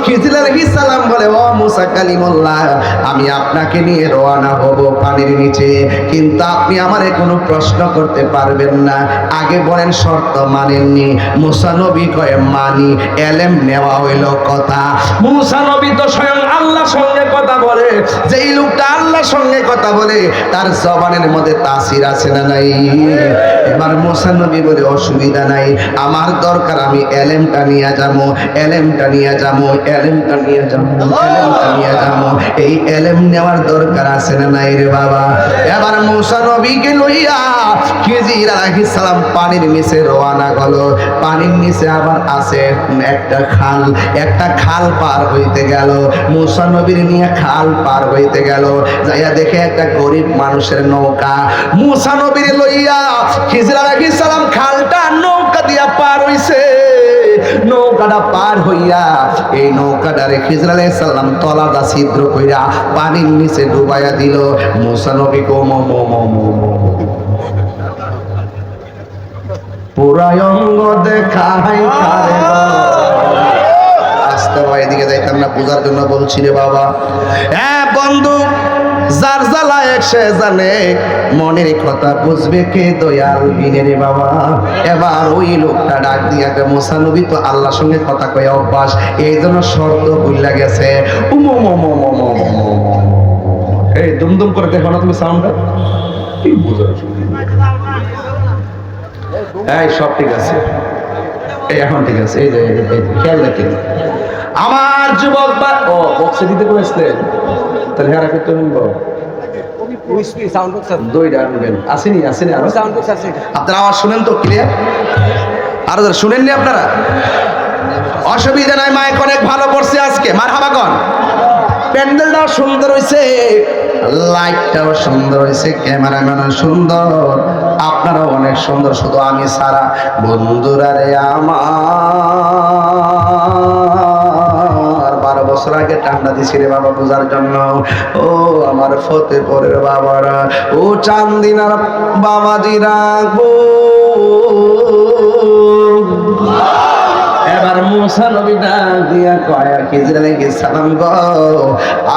খিজির আলাইহিস সালাম বলে ও মুসা কালিমুল্লাহ, আমি আপনাকে নিয়ে রওনা হব পানির নিচে, কিন্তু আপনি আমারে কোনো প্রশ্ন করতে পারবেন না। আগে বলেন শর্ত মানেননি? মুসা নবী কয় মানি। এলেম নেওয়া হইল কথা। মুসা নবী তো স্বয়ং আল্লাহর সঙ্গে কথা বলে, যে এই লোকটা আল্লাহর সঙ্গে কথা বলে, তার জবানের মধ্যে তাসির আছে না নাই? এবার মুসা নবী বলে অসুবিধা নাই, আমার দরকার আমি এলেমটা নিয়ে যাবো, এলেমটা নিয়ে যাবো, এলেমটা নিয়ে যাবো, এলেমটা নিয়ে যাবো। এই এলেম নেওয়ার দরকার আছে না নাই রে বাবা? এবার মুসা নবীকে লইয়া খিজির আলাইহিস সালাম পানির নিচে রওনা হলো। পানির নিচে আবার আছে একটা খাল, একটা খাল পার হইতে গেল। মুসা নবীর নিয়ে খাল পার হইতে গেল, যাইয়া দেখে একটা গরিব মানুষের নৌকা। মুসা নবীর লইয়া খিজির আলাইহিস সালাম খালটা নৌকা দিয়া পার হইছে। নৌকাটা পার হইয়া এই নৌকাটারে খিজির আলাইহিস সালাম তলাটা ছিদ্র কইরা পানির নিচে ডুবাইয়া দিল। মুসা নবী কো পুরাই অঙ্গ দেখাই কারে আস্তে এদিকে যাইতাম না, পূজার জন্য বলছি রে বাবা। হ্যাঁ বন্ধু, যার জ্বালা এক সে জানে, মনের কথা বুঝবে কে দয়াল বিনে রে বাবা। এবার ওই লোকটা ডাক দিয়া মুসা নবী তো আল্লাহর সঙ্গে কথা কয়ে অভ্যাস, এই জন্য শর্ত ভুইলা গেছে। এই দুমদুম করে দেখো না তুমি সাউন্ডটা, কি বুঝো? এই সব ঠিক আছে, এই এখন ঠিক আছে। এই যে খেয়াল রাখেন আমার যুবক বা ও বক্সে দিতে করেছিলেন, তাহলে হ্যাঁ রাখে তুমি আসেনি আসেনি আপনারা আওয়াজ শুনেন তো ক্লিয়ার? আরো শুনেননি আপনারা? অসুবিধা নাই, মাইক অনেক ভালো পড়ছে আজকে, মারহাবাগন। প্যান্ডেলটাও সুন্দর হয়েছে, লাইটটাও সুন্দর হয়েছে, ক্যামেরাম্যানও সুন্দর, আপনারাও অনেক সুন্দর, শুধু আমি সারা। বন্ধুরা রে আমার 12 বছর আগে ঠান্ডা দিছি রে বাবা পূজার জন্য। ও আমার ফতেপুরের বাবারা, ও চান্দিনার বাবাজিরা গো। এবার মুসা নবী ডাক দিয়া কয় খিজির আলাইহিস সালাম গো,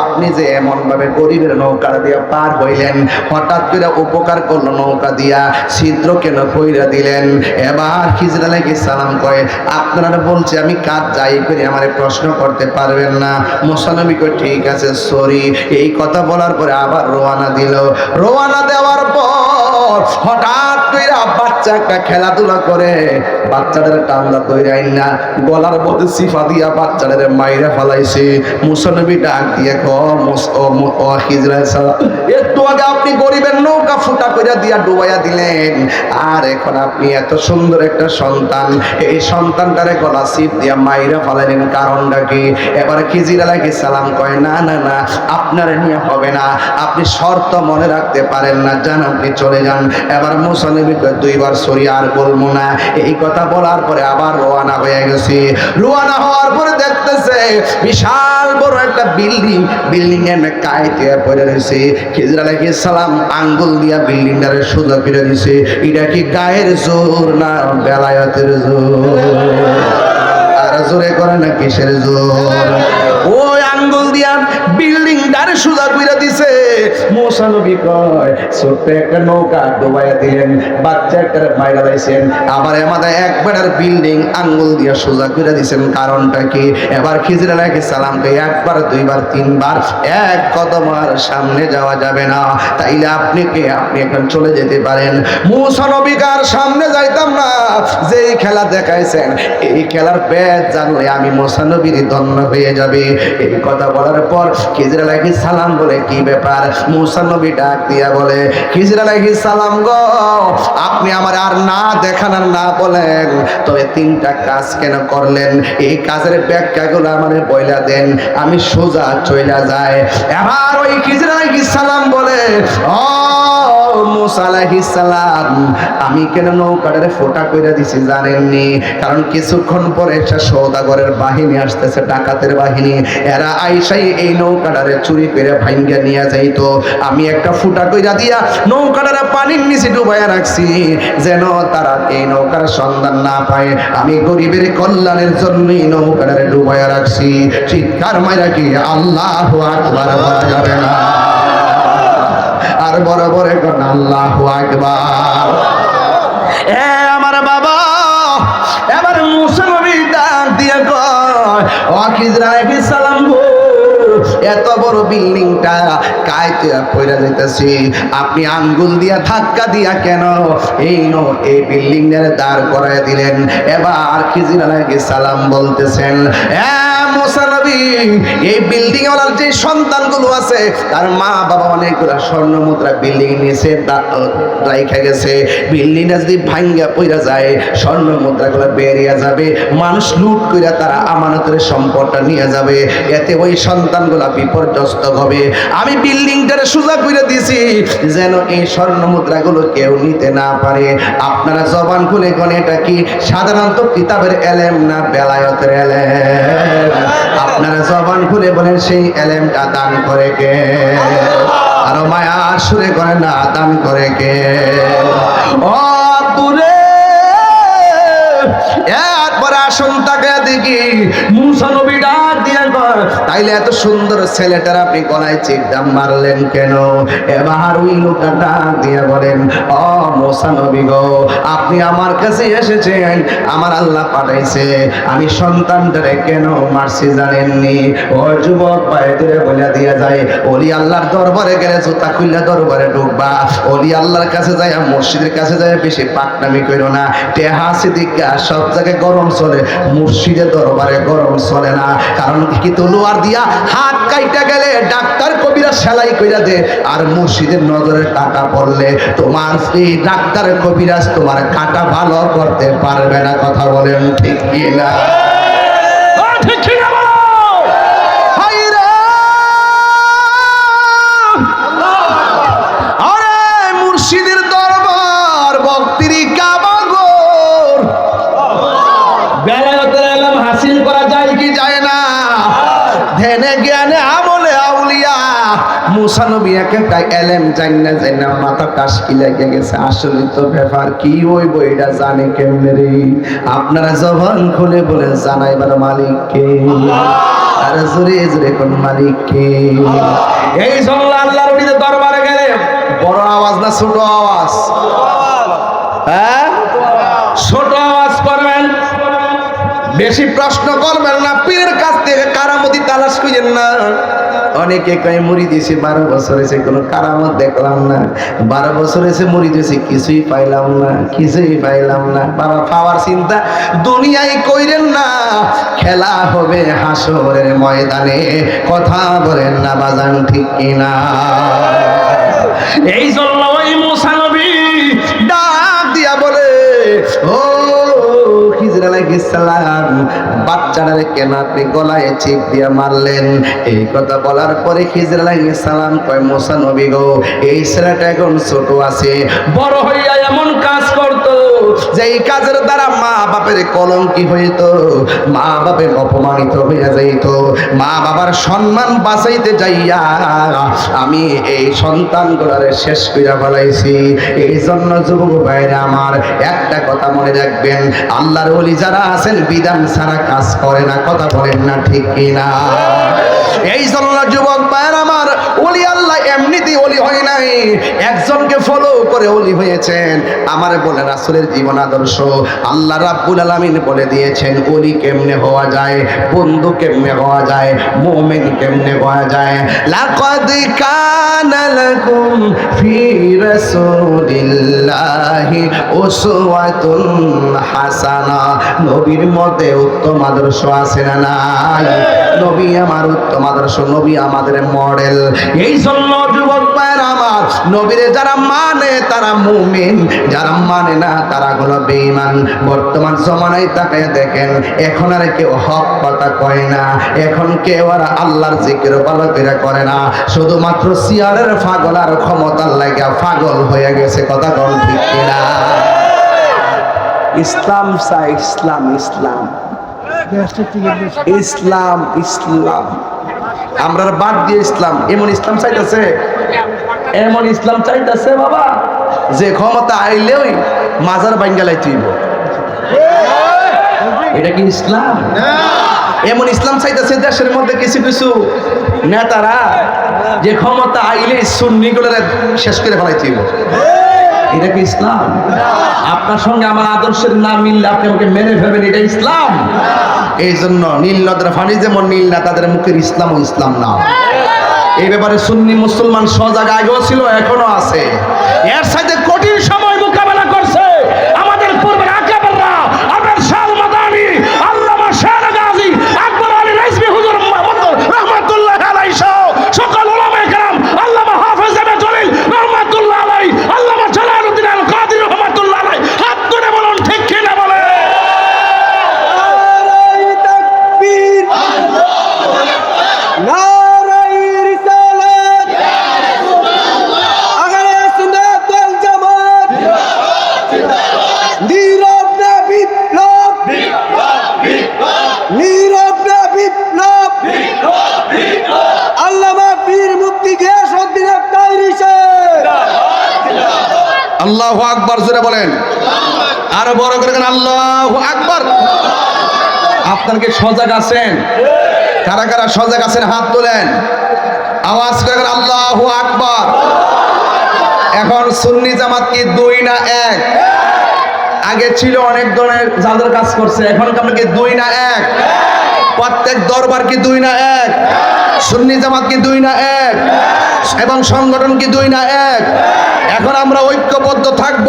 আপনি যে এমন ভাবে গরিবের নৌকা দিয়া পার হইলেন, হঠাৎ করে উপকার করলো নৌকা দিয়া, ছিদ্র কেন কইরা দিলেন? এবার খিজির আলাইহিস সালাম কয় আপনারা বলছি আমি কাজ যাই করি আমারে প্রশ্ন করতে পারবেন না। মুসা নবী কয় ঠিক আছে সরি। এই কথা বলার পরে আবার রওনা দিল। রওনা দেওয়ার পর হঠাৎ করে বাচ্চা একটা খেলাধুলা করে, বাচ্চাদের টান্দা তৈরি না গলার মধ্যে সিফা দিয়া বাচ্চাদের মাইরা ফালাইছে। মুসা নবী ডাক দিয়ে খিজির আলাইহিস সালাম, একটু আগে আপনি গরিবের নৌকা ফুটা করে দিয়া ডুবাইয়া দিলেন, আর এখন আপনি এত সুন্দর একটা সন্তান, এই সন্তানটারে গলা সিপ দিয়া মাইরা ফালাইলেন, কারণটা কি? এবার খিজির আলাইহিস সালাম কয় না না না, আপনার নিয়ে হবে না, আপনি শর্ত মনে রাখতে পারেন না, যান আপনি চলে যান। এবার মুসা নবী দুইবার সরি আর বলবো না। এই কথা বলার পরে আবার রওনা হয়ে গেছে। রওনা হওয়ার পরে দেখতেছে বিশাল বড় একটা বিল্ডিং, বিল্ডিং এর কাইতে পড়ে রয়েছে। খিজির আলাইহিস সালাম আঙ্গুল দিয়া বিল্ডিংটারে সোজা করে দিছে। এটা কি গায়ের জোর না বেলায়েতের জোর? আর জোরে করে না কিসের জোর? ওই আঙ্গুল দিয়া বিল্ডিংটারে সোজা করে দিছে। মুসা নবী কয় ছোট্ট একটা নৌকা ডুবাইয়া দিলেন, বাচ্চা একটা মাইরা লাইছেন, আবার আমাদের একবারের বিল্ডিং আঙ্গুল দিয়া সোজা করে দিছেন, কারণটা কি? এবার খিজির আলাইহিস সালামকে একবার দুইবার তিনবার এক কদম আর সামনে যাওয়া যাবে না, তাইলে আপনি কে? আপনি এখন চলে যেতে পারেন। মুসা নবী কার সামনে যাইতাম না, যেই খেলা দেখাইছেন এই খেলার পেট জানলে আমি মুসা নবীর ধন্য হয়ে যাবে। এই কথা বলার পর খিজির আলাইহিস সালাম বলে কি ব্যাপার? মুসা নবী ডাক দিয়া বলে খিজির আলাইহিস সালাম গো, আপনি আমার আর না দেখান আর না বলেন, তবে তিনটা কাজ কেন করলেন এই কাজের ব্যাখ্যাগুলো আমারে বইলা দেন, আমি সোজা চইলা যায়। এবার ওই খিজির আলাইহিস সালাম বলে ও মুসা আলাইহিস সালাম, আমি কেন নৌকাটারে ফোটা কইরা দিছি জানেননি? কারণ কিছুক্ষণ পরে একটা সওদাগরের বাহিনী আসতেছে, ডাকাতের বাহিনী, এরা আইসাই এই নৌকাটারে চুরি করে ভাঙ্গা নিয়ে যাইতো। আমি একটা ফুটা কইরা দিয়া নৌকাটারে পানির নিচে ডুবাইয়া রাখছি, যেন তারা এই নৌকার সন্ধান না পায়। আমি গরিবের কল্যাণের জন্যই নৌকাটারে ডুবাইয়া রাখছি। চিৎকার মাইরা কি আল্লাহু আকবার বলা যাবে না? আর বড় বড় কোন আল্লাহু আকবার। এ আমার বাবা, এবার মুসা নবী ডাক দিয়ে কয় ও খিজির আলাইহিস সালাম গো, এত বড় বিল্ডিংটা কাইতে পয়রা যাইতেছি, আপনি আঙ্গুল দিয়া ধাক্কা দিয়া কেন এই বিল্ডিং এর দাঁড় করায় দিলেন? এবার খিজির আলাইহিস সালাম বলতেছেন, মুসা নবী, এই বিল্ডিং ওয়ালার যে সন্তানগুলো আছে তার মা বাবা অনেকগুলো স্বর্ণ মুদ্রা বিল্ডিং নিচে রাইখা গেছে। বিল্ডিংটা যদি ভাঙ্গা পইরা যায়, স্বর্ণ মুদ্রাগুলো বেরিয়ে যাবে, মানুষ লুট কইরা তারা আমানতের সম্পদটা নিয়ে যাবে, এতে ওই সন্তানগুলো বিপর্যস্ত হবে। আমি বিল্ডিংটারে সোজা করে দিয়েছি যেন এই স্বর্ণ মুদ্রাগুলো কেউ নিতে না পারে। আপনারা জবান খুলে কোন এটা কি সাধারণত কিতাবের এলেম না বেলায়েতের এলেম? আপনারা জবান খুলে বলেন সেই এলেমটা দান করে কে? আরো মায়া সুরে করে না, দান করে কে? ও পুরে একবার আসুন তাকে দেখি মুসা নবী ডাক দিয়া কর, তাইলে এত সুন্দর ছেলেটার আপনি গলায় চিকদাম মারলেন কেন? এবার ওই লোকটা ডাক দিয়া বলেন, ও মুসা নবী গো, আপনি আমার কাছে এসেছেন, আমার আল্লাহ পাঠাইছে, আমি সন্তানটারে কেন মারছি জানেননি? ও যুবক ভাইদের বলে দিয়া যায়, ওলি আল্লাহর দরবারে গেলে জুতা খুললে দরবারে ঢুকবা, ওলি আল্লাহর কাছে যায়, মসজিদের কাছে যায় বেশি পাকনামি কইরো না। টেহা সিদ্দিকা সব জায়গায় গরম চলে, মুর্শিদের দরবারে গরম চলে না। কারণ কি, তলোয়ার দিয়া হাত কাইটা গেলে ডাক্তার কবিরা সেলাই কইরা দে, আর মুর্শিদের নজরে কাটা পড়লে তোমার এই ডাক্তার কবিরাজ তোমার কাটা ভালো করতে পারবে না। কথা বলেন ঠিক কি না? ঠিক কি না? আরে মুর্শিদের দরবার ভক্তির কাবাগর, বেলায়েতের ইলম হাসিল করা যায় কি যায় না? ধ্যানে জ্ঞানে আমলে আউলিয়া। মুসা নবী একটা এলেম জান্না মাথা টাসকি লেগে গেছে, আসলে তো ব্যাপার কি ওই বইটা জানে কেমনে রে? আপনারা জবান খুলে বলে জানাইবার মালিক কে? আর জোরে জোরে কোন মালিক কে? এই জন্য আল্লাহর ওলিদের দরবারে গেলে বড় আওয়াজ না ছোট আওয়াজ? হ্যাঁ, ছোট আওয়াজ করবেন, বেশি প্রশ্ন করবেন না, পীরের কাছ থেকে কারামতি তালাশ করেন না। অনেকে কয় মুড়ি দিয়েছি 12 বছর এসে কোনো কারামত দেখলাম না, 12 বছর এসে মুড়ি দিয়েছি কিছুই পাইলাম না, কিছুই পাইলাম না। বাবা, পাওয়ার চিন্তা দুনিয়ায় কইরেন না, খেলা হবে হাসরের ময়দানে। কথা বলেন না বাজান, ঠিক কিনা? এই জন্য ওই মুসা নবী ডাক দিয়া বলে, ও খিজির আলাইহিস সালাম, বাচ্চাটারে কেন আপনি গলায় চিপ দিয়া মারলেন? এই কথা বলার পরে খিজির আলাইহিস সালাম কয়, মুসা নবী গো, এই ছেলেটা এখন ছোট আছে, বড় হইয়া এমন কাজ করতো যে এই কাজের দ্বারা মা বাপের কলঙ্কি হইতো, মা বাপের অপমানিত হইয়া যাইতো, মা বাবার সম্মান বাঁচাইতে যাইয়া আমি এই সন্তানগুলারে শেষ কইরা ফেলাইছি। এই জন্য যুবক ভাইরা আমার, একটা কথা মনে রাখবেন, আল্লাহর ওলি যারা আছেন বিধান ছাড়া কাজ করে না। কথা বলেন না ঠিক কিনা? এই জন্য যুবক ভাইরা আমার, ওলি আল্লাহ এমনিতেই ওলি হয় নাই, একজনকে ফলো করে ওলি হয়েছেন। আমার বলে রাসূলের জীবন আদর্শ আল্লাহ রাব্বুল আলামিন বলে দিয়েছেন ওলি কেমনে হওয়া যায়, বন্ধু কেমনে হওয়া যায়, মুমিন কেমনে হওয়া যায়। লাকাদ কানা লাকুম ফি রাসূলিল্লাহি উসওয়াতুন হাসানা। নবীর মধ্যে উত্তম আদর্শ আছে না নাই? নবী আমার উত্তম আদর্শ, নবী আমাদের মডেল। এই জন্য যুবক ভাইরা আমার, নবীরে যারা মানে তারা মুমিন, যারা মানে না তারা হলো বেঈমান। বর্তমান জমানায় তাকায় দেখেন, এখন আর কেউ হক কথা কয় না, এখন কেউ আর আল্লাহর জিকির ভালো করে করে না, শুধুমাত্র সিয়ারের পাগল আর ক্ষমতার লাগা পাগল হয়ে গেছে। কথা কোন ঠিক কিনা? ইসলাম চাই, ইসলাম ইসলাম ইসলাম ইসলাম, আমরা বাদ দিয়ে ইসলাম। এমন ইসলাম চাইতেছে, এমন ইসলাম চাইতেছে বাবা, যে ক্ষমতা আইলেই মাজার বাঙ্গালাই তুইব। এটা কি ইসলাম? এমন ইসলাম চাইতেছে দেশের মধ্যে কিছু কিছু নেতারা, যে ক্ষমতা আইলে সুন্নিগুলোর শেষ করে ফেলাই তুইব। এটা কি ইসলাম? আপনার সঙ্গে আমার আদর্শের না মিললে আপনি আমাকে মেরে ফেলবেন, এটা ইসলাম? এই জন্য নীল নদের পানি যেমন নীল না, তাদের মুখের ইসলামও ইসলাম না। এই ব্যাপারে সুন্নি মুসলমান সজাগ আগেও ছিল, এখনো আছে। এর সাথে কঠিন সময় মোকাবেলা করছে আমাদের পূর্বের আকাবেররা। আপনার শাহ মাদানি, আল্লামা শাহ গাজী, আকবর আলী রাইসবি হুজুর রহমাতুল্লাহ আলাইহি সহ সকল উলামায়ে কেরাম, আল্লামা হাফেজ আহমদ জলিল রহমাতুল্লাহ আলাইহি, আল্লামা জালালউদ্দিন আল কাদের রহমাতুল্লাহ আলাইহি, হাত তুলে বলুন ঠিক কি না বলে? নারায়ে তাকবীর, নারায়ে রিসালাত, আহলে সুন্নাত ওয়াল জামাত, নীরব না বিপ্লব, নীরব না বিপ্লব, আল্লামা পীর মুফতি গিয়াসউদ্দিন আল-কাদরি সাহেব। আল্লাহু আকবার জোরে বলেন, আরো বড় করে বলেন আল্লাহু আকবার। আপনারা কি সজাগ আছেন? কারা কারা সজাগ আছেন হাত তোলেন, আওয়াজ করে বলেন আল্লাহু আকবার। এখন সুন্নি জামাত কি দুই না এক? আগে ছিল অনেক ধরনের যাদের কাজ করছে, এখন আমরা কি দুই না এক? প্রত্যেক দরবার কি দুই না এক? সুন্নি জামাত কি দুই না এক? এবং সংগঠন কি দুই না এক? এখন আমরা ঐক্যবদ্ধ থাকব।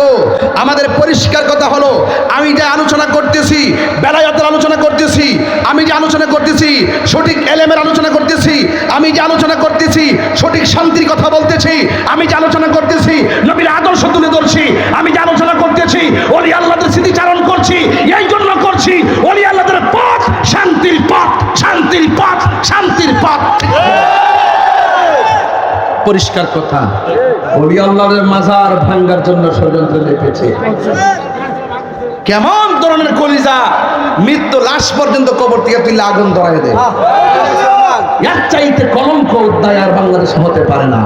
আমাদের পরিষ্কার কথা হলো, আমি যে আলোচনা করতেছি বেলায়েতের আলোচনা করতেছি, আমি যে আলোচনা করতেছি সঠিক এলেমের আলোচনা করতেছি, আমি যে আলোচনা করতেছি সঠিক শান্তির কথা বলতেছি, আমি যে আলোচনা করতেছি নবীর আদর্শ তুলে ধরছি, আমি যে আলোচনা করতেছি ওলি আল্লাহদের স্মৃতিচারণ করছি। এই জন্য করছি ওলি আল্লাহদের পথ শান্তির পথ, শান্তির পথ, শান্তির পথ। পরিষ্কার কথা, ওলি আল্লাহর মাজার ভাঙার জন্য ষড়যন্ত্র লেগেছে। কেমন ধরনের কলিজা, মৃত্যু লাশ পর্যন্ত কবর থেকে তুলে আগুন ধরায় দেয়। এর চাইতে কলঙ্ক অধ্যায় আর বাংলাদেশে হতে পারে না।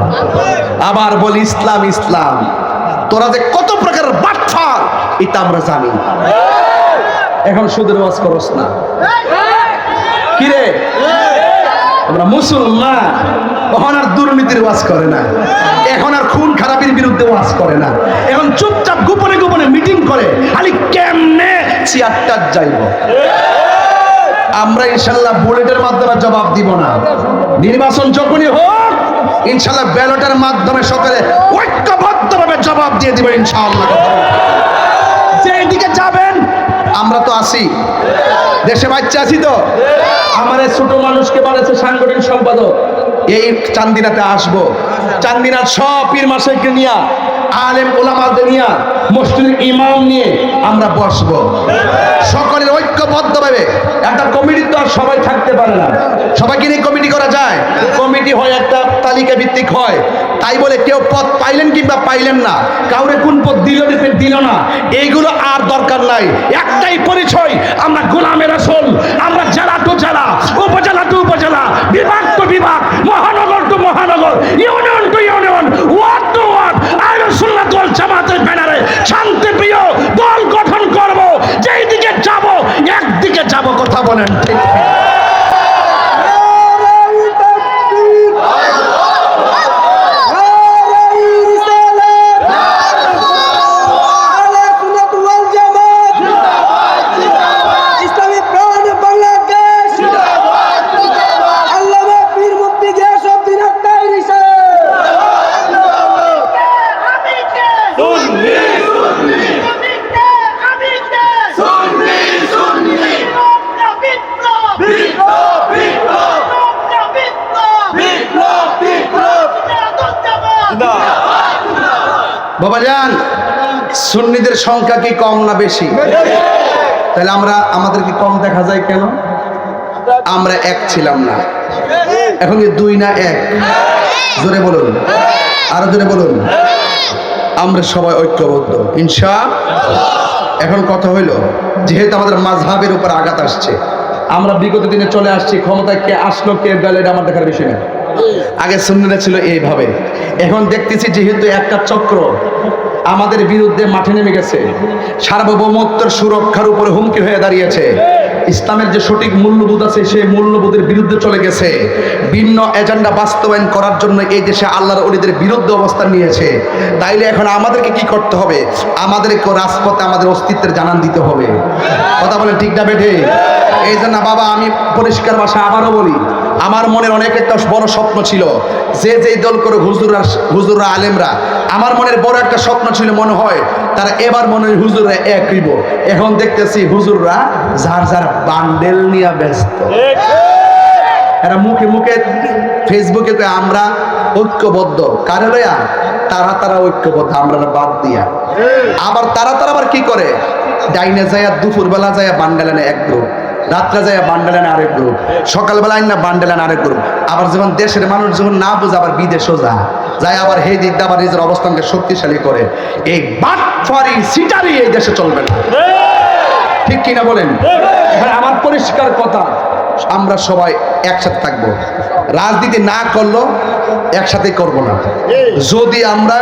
আবার বলি ইসলাম ইসলাম, তোরা যে কত প্রকার বাটফার এটা আমরা জানি। এখন সুদের ওয়াজ করস না কিরে? আমরা মুসলমান, এখন আর দুর্নীতির ওয়াজ করে না, এখন আর খুন খারাপির বিরুদ্ধে ওয়াজ করে না, এখন চুপচাপ গোপনে গোপনে মিটিং করে খালি কেমনে চেয়ারটা যাইব। আমরা ইনশাল্লাহ বুলেটের মাধ্যমে জবাব দিব না। নির্বাচন যখনই হোক ইনশাল্লাহ ব্যালটের মাধ্যমে সকলে ঐক্যবদ্ধভাবে জবাব দিয়ে দিব ইনশাআল্লাহ। যেদিকে যাবেন আমরা তো আছি, দেশে বাচ্চা আছি তো। আমার এই ছোট মানুষকে বানাচ্ছে সাংগঠনিক সম্পাদক। এই চান্দিনাতে আসবো, চান্দিনার সব পীর মাসাইকে নিয়ে, আলেম ওলামাদের নিয়ে, মসজিদের ইমাম নিয়ে আমরা বসবো। সকলের ঐক্যবদ্ধভাবে একটা কমিটি তো আর সবাই থাকতে পারে না, সবাইকে নিয়ে কমিটি করা যায়? কমিটি হয় একটা তালিকা ভিত্তিক হয়। তাই বলে কেউ পদ পাইলেন কিংবা পাইলেন না, কাউরে কোন পদ দিল না, এইগুলো আর দরকার নাই। একটাই পরিচয়, আমরা গোলামে রাসূল। আমরা জেলা টু জেলা, উপজেলা টু উপজেলা, বিভাগ টু বিভাগ, মহানগর টু মহানগর, union to union, ward to ward আহলে সুন্নাত ওয়াল জামাতের ব্যানারে শান্তিপ্রিয় দল গঠন করব। যেই দিকে যাব একদিকে যাব, কথা বলেন ঠিক? বাবাজান, সুন্নিদের সংখ্যা কি কম না বেশি? তাহলে আমাদেরকে কম দেখা যায় কেন? আমরা এক ছিলাম না, এখন কি দুই না এক? জোরে বলুন, আরো জোরে বলুন। আমরা সবাই ঐক্যবদ্ধ ইনশাআল্লাহ। এখন কথা হইল, যেহেতু আমাদের মাযহাবের উপর আঘাত আসছে, আমরা বিগত দিনে চলে আসছি, ক্ষমতায় কে আসলো কে গেল এটা আমার দেখার বিষয় না। আগে সুন্নিরা ছিল এইভাবে, এখন দেখতেছি যেহেতু একটা চক্র আমাদের বিরুদ্ধে মাঠে নেমে গেছে, সার্বভৌমত্বের সুরক্ষার উপরে হুমকি হয়ে দাঁড়িয়েছে, ইসলামের যে সঠিক মূল্যবোধ আছে সেই মূল্যবোধের বিরুদ্ধে চলে গেছে, ভিন্ন এজেন্ডা বাস্তবায়ন করার জন্য এই দেশে আল্লাহর ওলিদের বিরুদ্ধে অবস্থান নিয়েছে। তাইলে এখন আমাদেরকে কি করতে হবে? আমাদেরকে রাজপথে আমাদের অস্তিত্বের জানান দিতে হবে। কথা বলেন ঠিক না বেঠে? এই জন্য বাবা আমি পরিষ্কার ভাষায় আবারও বলি, আমার মনের অনেক একটা বড় স্বপ্ন ছিল, যে যেই দল করে হুজুররা আলেমরা, আমার মনের বড় একটা স্বপ্ন ছিল, মনে হয় তারা এবার মনে হয় হুজুররা এক হইব। এখন দেখতেছি হুজুররা যার যার বান্ডেল নিয়ে ব্যস্ত। এরা মুখে মুখে ফেসবুকে কয় আমরা ঐক্যবদ্ধ, কারে লয়া? তারা ঐক্যবদ্ধ, আমরা বাদ দিয়া। আবার তারা আবার কি করে? ডাইনে যায় দুপুরবেলা যায় বান্ডেল আনে এক গ্রুপ, রাত্রে যায় বান্ডেল আনে আরেক গ্রুপ, সকালবেলা আইন না বান্ডেল আনে আরেক গ্রুপ। আবার যখন দেশের মানুষ যখন না বুঝে আবার বিদেশও যায় আবার হে দিক দিয়ে আবার নিজের অবস্থানকে শক্তিশালী করে। এই বাটফারি সিটারি এই দেশে চলবে না, ঠিক কিনা বলেন? আমার পরিষ্কার কথা, আমরা সবাই একসাথে থাকবো। রাজনীতি না করলেও একসাথে করব না। যদি আমরা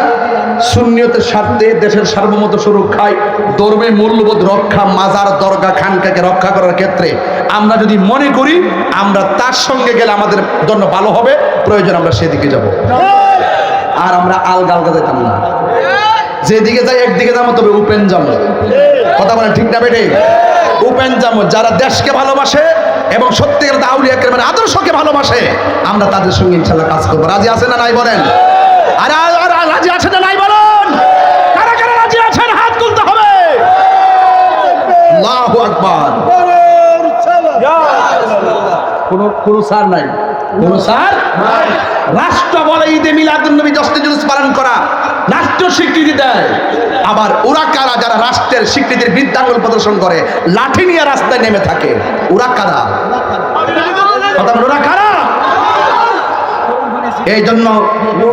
সুন্নিয়তের স্বার্থে দেশের সার্বভৌমত্ব সুরক্ষায়, ধর্মের মূল্যবোধ রক্ষা, মাজার দরগা খানকাকে রক্ষা করার ক্ষেত্রে আমরা যদি মনে করি আমরা তার সঙ্গে গেলে আমাদের জন্য ভালো হবে, প্রয়োজন আমরা সেদিকে যাব। আর আমরা আলগা যেতাম না, যেদিকে যাই একদিকে যাবো, তবে উপেন যাবো। কথা বলেন ঠিক না বেটে? উপেন যাবো। যারা দেশকে ভালোবাসে এবং সত্যিকার আউলিয়া কেরামের আদর্শকে ভালোবাসে, আমরা তাদের সঙ্গে ইনশাআল্লাহ কাজ করবো। রাজি আছে না নাই বলেন? আর রাজি আছে না নাই বলেন? কারা কারা রাজি আছেন হাত তুলতে হবে। আল্লাহু আকবার। কোনো সার নাই, কোনো সার নাই। রাষ্ট্র বলে ঈদে মিলাদুন নবী দশটি জুলুস পালন করা, রাষ্ট্র স্বীকৃতি দেয়। আবার ওরা কারা যারা রাষ্ট্রের স্বীকৃতির বৃদ্ধাঙ্গুল প্রদর্শন করে, লাঠি নিয়ে রাস্তায় নেমে থাকে? ওরা কারা? কথা বল, ওরা কারা? এই জন্য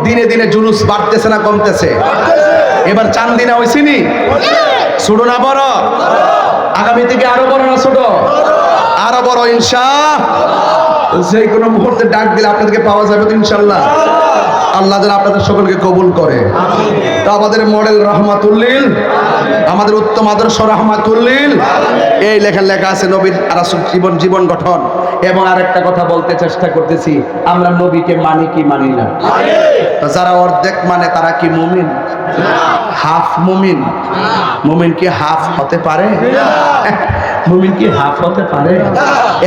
দিনে দিনে জুলুস বাড়তেছে না কমতেছে? এবার চান্দিনা হইছিনি? ছোট না বড়? আগামী থেকে আরো বড় না ছোট? আরো বড় ইনশাআল্লাহ। যে কোনো মুহূর্তে ডাক দিলে আপনাদেরকে পাওয়া যাবে তো ইনশাআল্লাহ। আল্লাহ যেন আপনাদের সকলকে কবুল করে। তো আমাদের মডেল রহমাতুল্লিল, আমাদের উত্তম আদর্শ রহমাতুল্লিল, এই লেখা আছে নবীর রাসূল জীবন গঠন। এবং আরেকটা কথা বলতে চেষ্টা করতেছি, আমরা নবীকে মানি কি মানি না? যারা অর্ধেক মানে তারা কি মুমিন? হাফ মুমিন? মুমিন কি হাফ হতে পারে? মুমিন কি হাফ হতে পারে?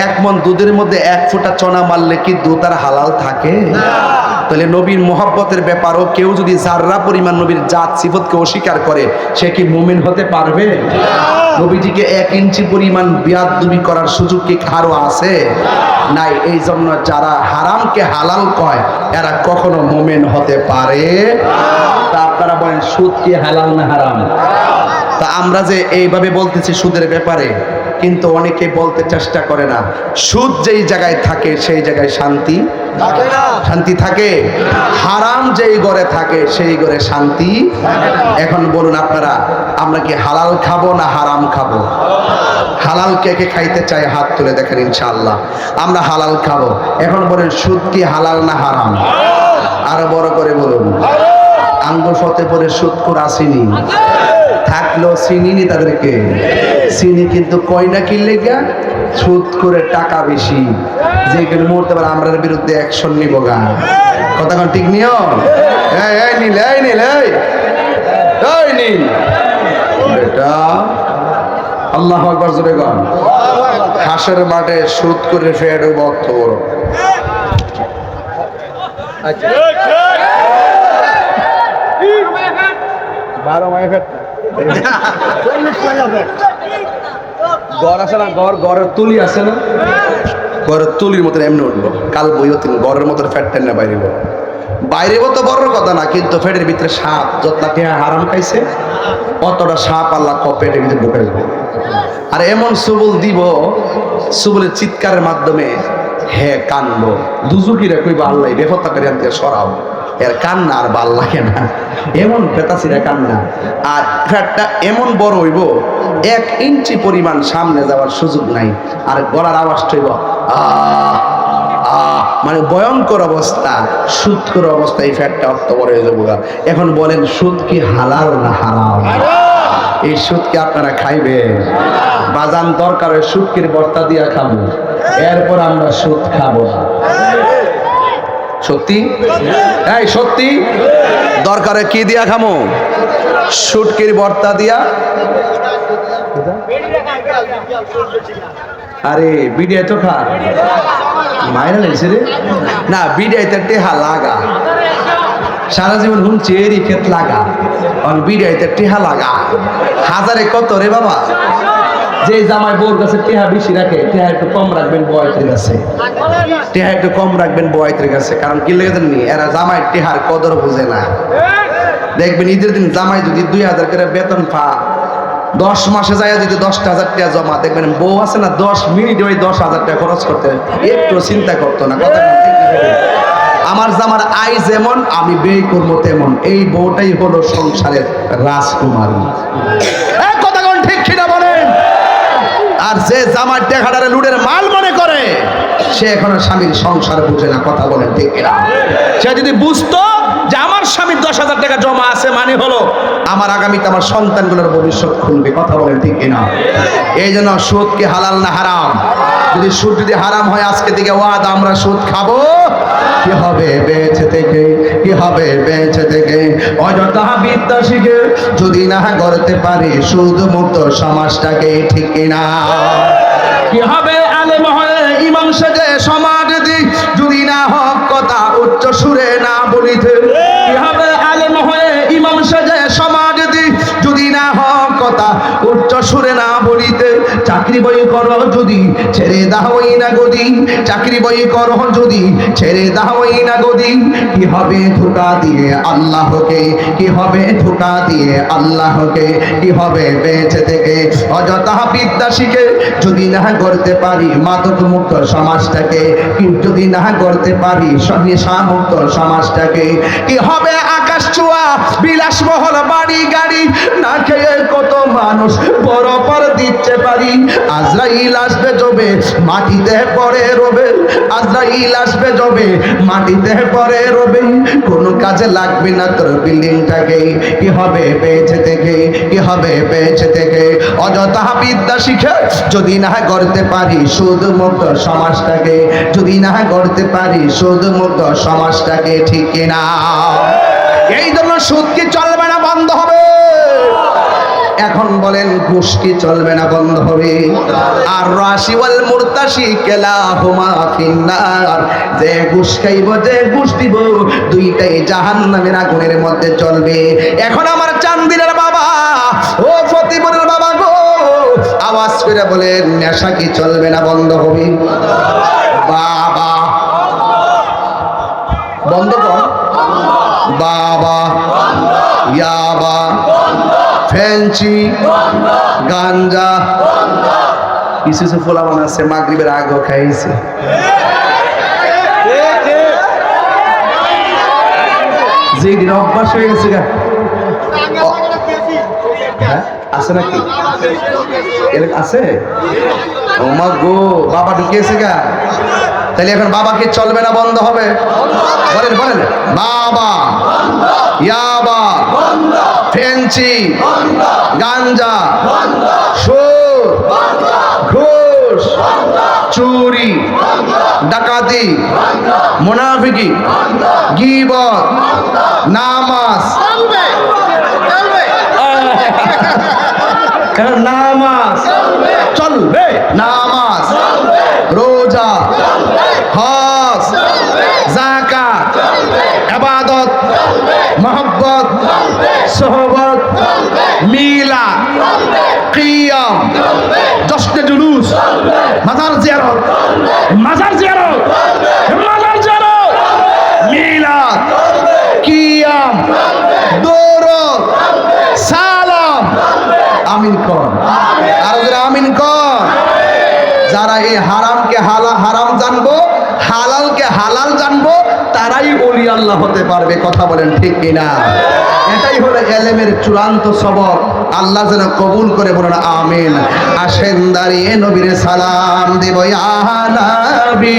এক মন দুধের মধ্যে এক ফোঁটা চনা মারলে কি দুধ আর হালাল থাকে? তাহলে নবীর মহব্বতের ব্যাপারও কেউ যদি যাররা পরিমাণ নবীর জাত সিফতকে অস্বীকার করে, সে কি মুমিন হতে পারবে? নবীজিকে 1 ইঞ্চি পরিমাণ বিয়াদবি করার সুযোগ কি কারো আছে? নাই। এই জন্য যারা হারামকে হালাল কয়, এরা কখনো মুমিন হতে পারে। তা আপনারা বলেন সুদ কি হালাল না হারাম? তা আমরা যে এইভাবে বলতেছি সুদের ব্যাপারে, কিন্তু অনেকে বলতে চেষ্টা করে না, সুদ যেই জায়গায় থাকে সেই জায়গায় শান্তি থাকে। হারাম যেই ঘরে থাকে সেই ঘরে শান্তি। এখন বলুন আপনারা, আমরা কি হালাল খাবো না হারাম খাবো? হালাল কে কে খাইতে চাই হাত তুলে দেখেন, ইনশাআল্লাহ আমরা হালাল খাবো। এখন বলেন সুদ কি হালাল না হারাম? আরো বড় করে বলুন। আঙ্গুর ফতে পরে সুদখোর আসেনি, থাকলেও চিনিনি তাদেরকে। চিনি কিন্তু কয় না কি লেগা? সুদ করে টাকা বেশি, যে কোনো মুহূর্তে আবার আমরার বিরুদ্ধে অ্যাকশন নিব গা। কথা কোন ঠিক নিয়ম? এই নীল বেটা, আল্লাহু আকবার জোরে গান। হাসের মাঠে সুদ করে ফের বক্ত বড়। ঘর আছে না, ঘরের তুলি আছে না, ঘরের তুলির মতন এমনি উঠলো। কাল বইও তিনি ঘরের মতন ফ্যাট টেনে বাইরে তো বড় কথা না, কিন্তু ফ্যাটের ভিতরে সাপ যতটা হারাম খাইছে অতটা সাপ আল্লাহ পেটের ভিতরে ঢুকে দেবে। আর এমন সুবুল দিব, সুবুলের চিৎকারের মাধ্যমে হে কানবো, দুজুকিরা কইবা আল্লাহ বেফতা করে আনতে সরাও, এর কান্না আর ভাল লাগে না, এমন পেতাছিরা কান্না। আর ফ্যাটটা এমন বড় হইব 1 ইঞ্চি পরিমাণ সামনে যাওয়ার সুযোগ নাই। আর গলার আওয়াজটা হইব মানে ভয়ঙ্কর অবস্থা, সুদকর অবস্থা। এই ফ্যাটটা অত বড় হয়ে যাবো। এখন বলেন সুদ কি হালাল না হারাম? এই সুদকে আপনারা খাইবেন? বাজান দরকার হয় সুদকির বর্তা দিয়া খাবো, এরপর আমরা সুদ খাবো না। সত্যি? এই সত্যি? দরকারে কি দিয়া খামো? সুটকির বর্তা দিয়া। আরে বিডিয়া তো খা মাইরা লেগেছে রে না, বিডিয়াতে টেহা লাগা সারা জীবন হুন চেরি ক্ষেত লাগা, বিডিয়াতে টেহা লাগা হাজারে কত রে বাবা। যে জামাই বউর কাছে টেহা বেশি রাখে, টেহা একটু কম রাখবেন বয়তের কাছে, টেহা একটু কম রাখবেন বয়তের কাছে। কারণ কি লেগে জানি, এরা জামাই টেহার কদর বুঝে না। দেখবেন ঈদের দিন জামাই যদি 2000 করে বেতন পা, 10 মাসে যায় যদি 10,000 টাকা জমা, দেখবেন বউ আছে না 10 মিনিটে ওই 10,000 টাকা খরচ করতে একটু চিন্তা করতো না। কথা আমার জামার আয় যেমন আমি ব্যয় করবো তেমন, এই বউটাই হলো সংসারের রাজকুমারী। কথা কোন ঠিক কিনা বলেন? আর যে জামার টাকাটারে লুটের মাল মনে করে, সে এখনো স্বামীর সংসার বুঝে না। কথা বলেন ঠিক কিনা? সে যদি বুঝতো যে আমার স্বামীর 10,000 টাকা জমা আছে, মানে হলো আমার আগামীতে আমার সন্তানগুলোর ভবিষ্যৎ খুলবে। কথা বলেন ঠিক কিনা? এই জন্য সুদ কি হালাল না হারাম? যদি সুদ যদি হারাম হয়, আজকে থেকে ওয়াদা আমরা সুদ খাবো। কি হবে বেঁচে থেকে? কি হবে বেঁচে থেকে? অযথা বিদ্যা শিখে যদি না করতে পারি সুদ মুক্ত সমাজটাকে, ঠিক কিনা? কি হবে আলেম হয়ে ইমাম সেজে সমাজ দিক যদি না হক কথা উচ্চ সুরে না বলিতে? কি হবে আলেম হয়ে ইমাম সেজে সমাজ দিক যদি না হক কথা উচ্চ সুরে না বলিতে? চাকরি বই করো যদি ছেড়ে দাওই না গদি, চাকরি বই করো যদি ছেড়ে দাওই না গদি। কি হবে ধোঁকা দিয়ে আল্লাহকে? কি হবে ধোঁকা দিয়ে আল্লাহকে? কি হবে বেঁচে থেকে? অযথা বিদ্যা শিখে যদি না করতে পারি মাদক মুক্ত সমাজটাকে, যদি না করতে পারি নেশা মুক্ত সমাজটাকে, কি হবে আকাশ ছোঁয়া বিলাসবহুল বাড়ি গাড়ি না খেয়ে কত মানুষ বরাবর দিচ্ছে পারি? আজরাইল আসবে জবে মাটিতে পড়ে রবে, আজরাইল আসবে জবে মাটিতে পড়ে রবে, কোনো কাজে লাগবে না তোর বিল্ডিংটাকে। কি হবে বেঁচে থেকে? কি হবে বেঁচে থেকে? অযথা বিদ্যা শিখে যদি না করতে পারি সুদ মুক্ত সমাজটাকে, যদি না করতে পারি সুদ মুক্ত সমাজটাকে, ঠিক কিনা? এই জন্য সুদ কি চলবে না বন্ধ হবে? এখন বলেন ঘুষ কি চলবে না বন্ধ হবে? আর রাশি ওয়াল মুরতাশি কেলাহুমা ফিন্নার, যে ঘুষ খাইব যে ঘুষ দিব দুইটাই জাহান্নামের আগুনের মধ্যে চলবে। এখন আমার চান্দিরের বাবা ও ফতিপুরের বাবা গো, আওয়াজ করে বলেন নেশা কি চলবে না বন্ধ হবে? বাবা বন্ধ কর, বাবা ইয়াবা ফেঞ্চি গাঞ্জা, কিছু কিছু ফোলামান আছে মাগরিবের আগেও খাইছে। যে দিন অভ্যাস হয়ে গেছে গা, হ্যাঁ আছে নাকি? আছে? ও মা গো, বাবা ঢুকিয়েছে গা। তাহলে এখন বাবা কি চলবে না বন্ধ হবে? বলেন বলেন, বাবা ইয়াবা ফেঞ্চি গাঞ্জা সুদ ঘুষ চুরি ডাকাতি মুনাফিকি গীবত নামাজ, নামাজ চলবে, নামাজ রোজা হজ যাকাত ইবাদত মহব্বত সোহবত মিলাদ কিয়াম জশ্নে জুলুস মাজার জিয়ারত, মাজার জিয়ারত, মাজার জিয়ারত, মিলাদ কিয়াম দরুদ সালাম। আমিন কর, আর যারা আমিন কর। যারা এই হারামকে হারাম জানবো, হালালকে হালাল জানবো, তারাই ওলি আল্লাহ হতে পারবে। কথা বলেন ঠিক কিনা? এটাই হলো ইলমের চূড়ান্ত সবক। আল্লাহ যেন কবুল করে, বলেন আমিন। আসেন দাঁড়িয়ে নবীর সালাম দেব, ইয়া নবী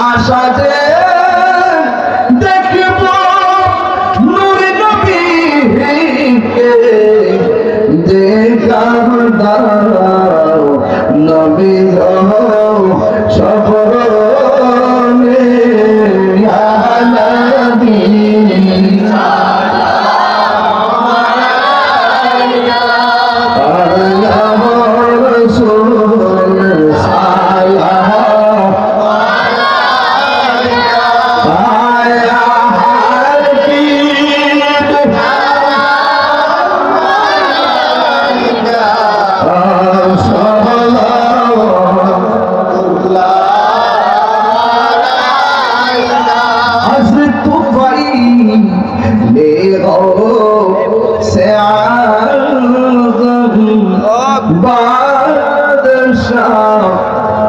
আশা যে দেখব নূর নবীকে দেখা দাও নবী সফরে ইয়া নবী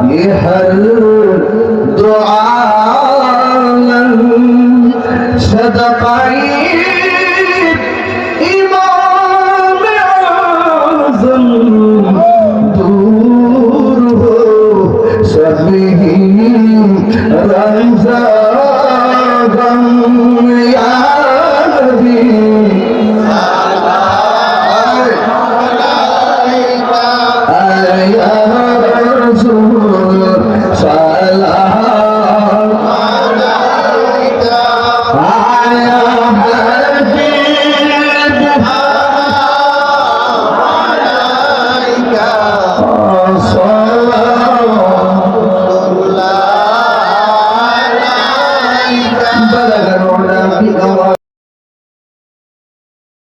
ये हर दुआलन सदकाई इमाम आज़म दूर हो सभी रंजा गम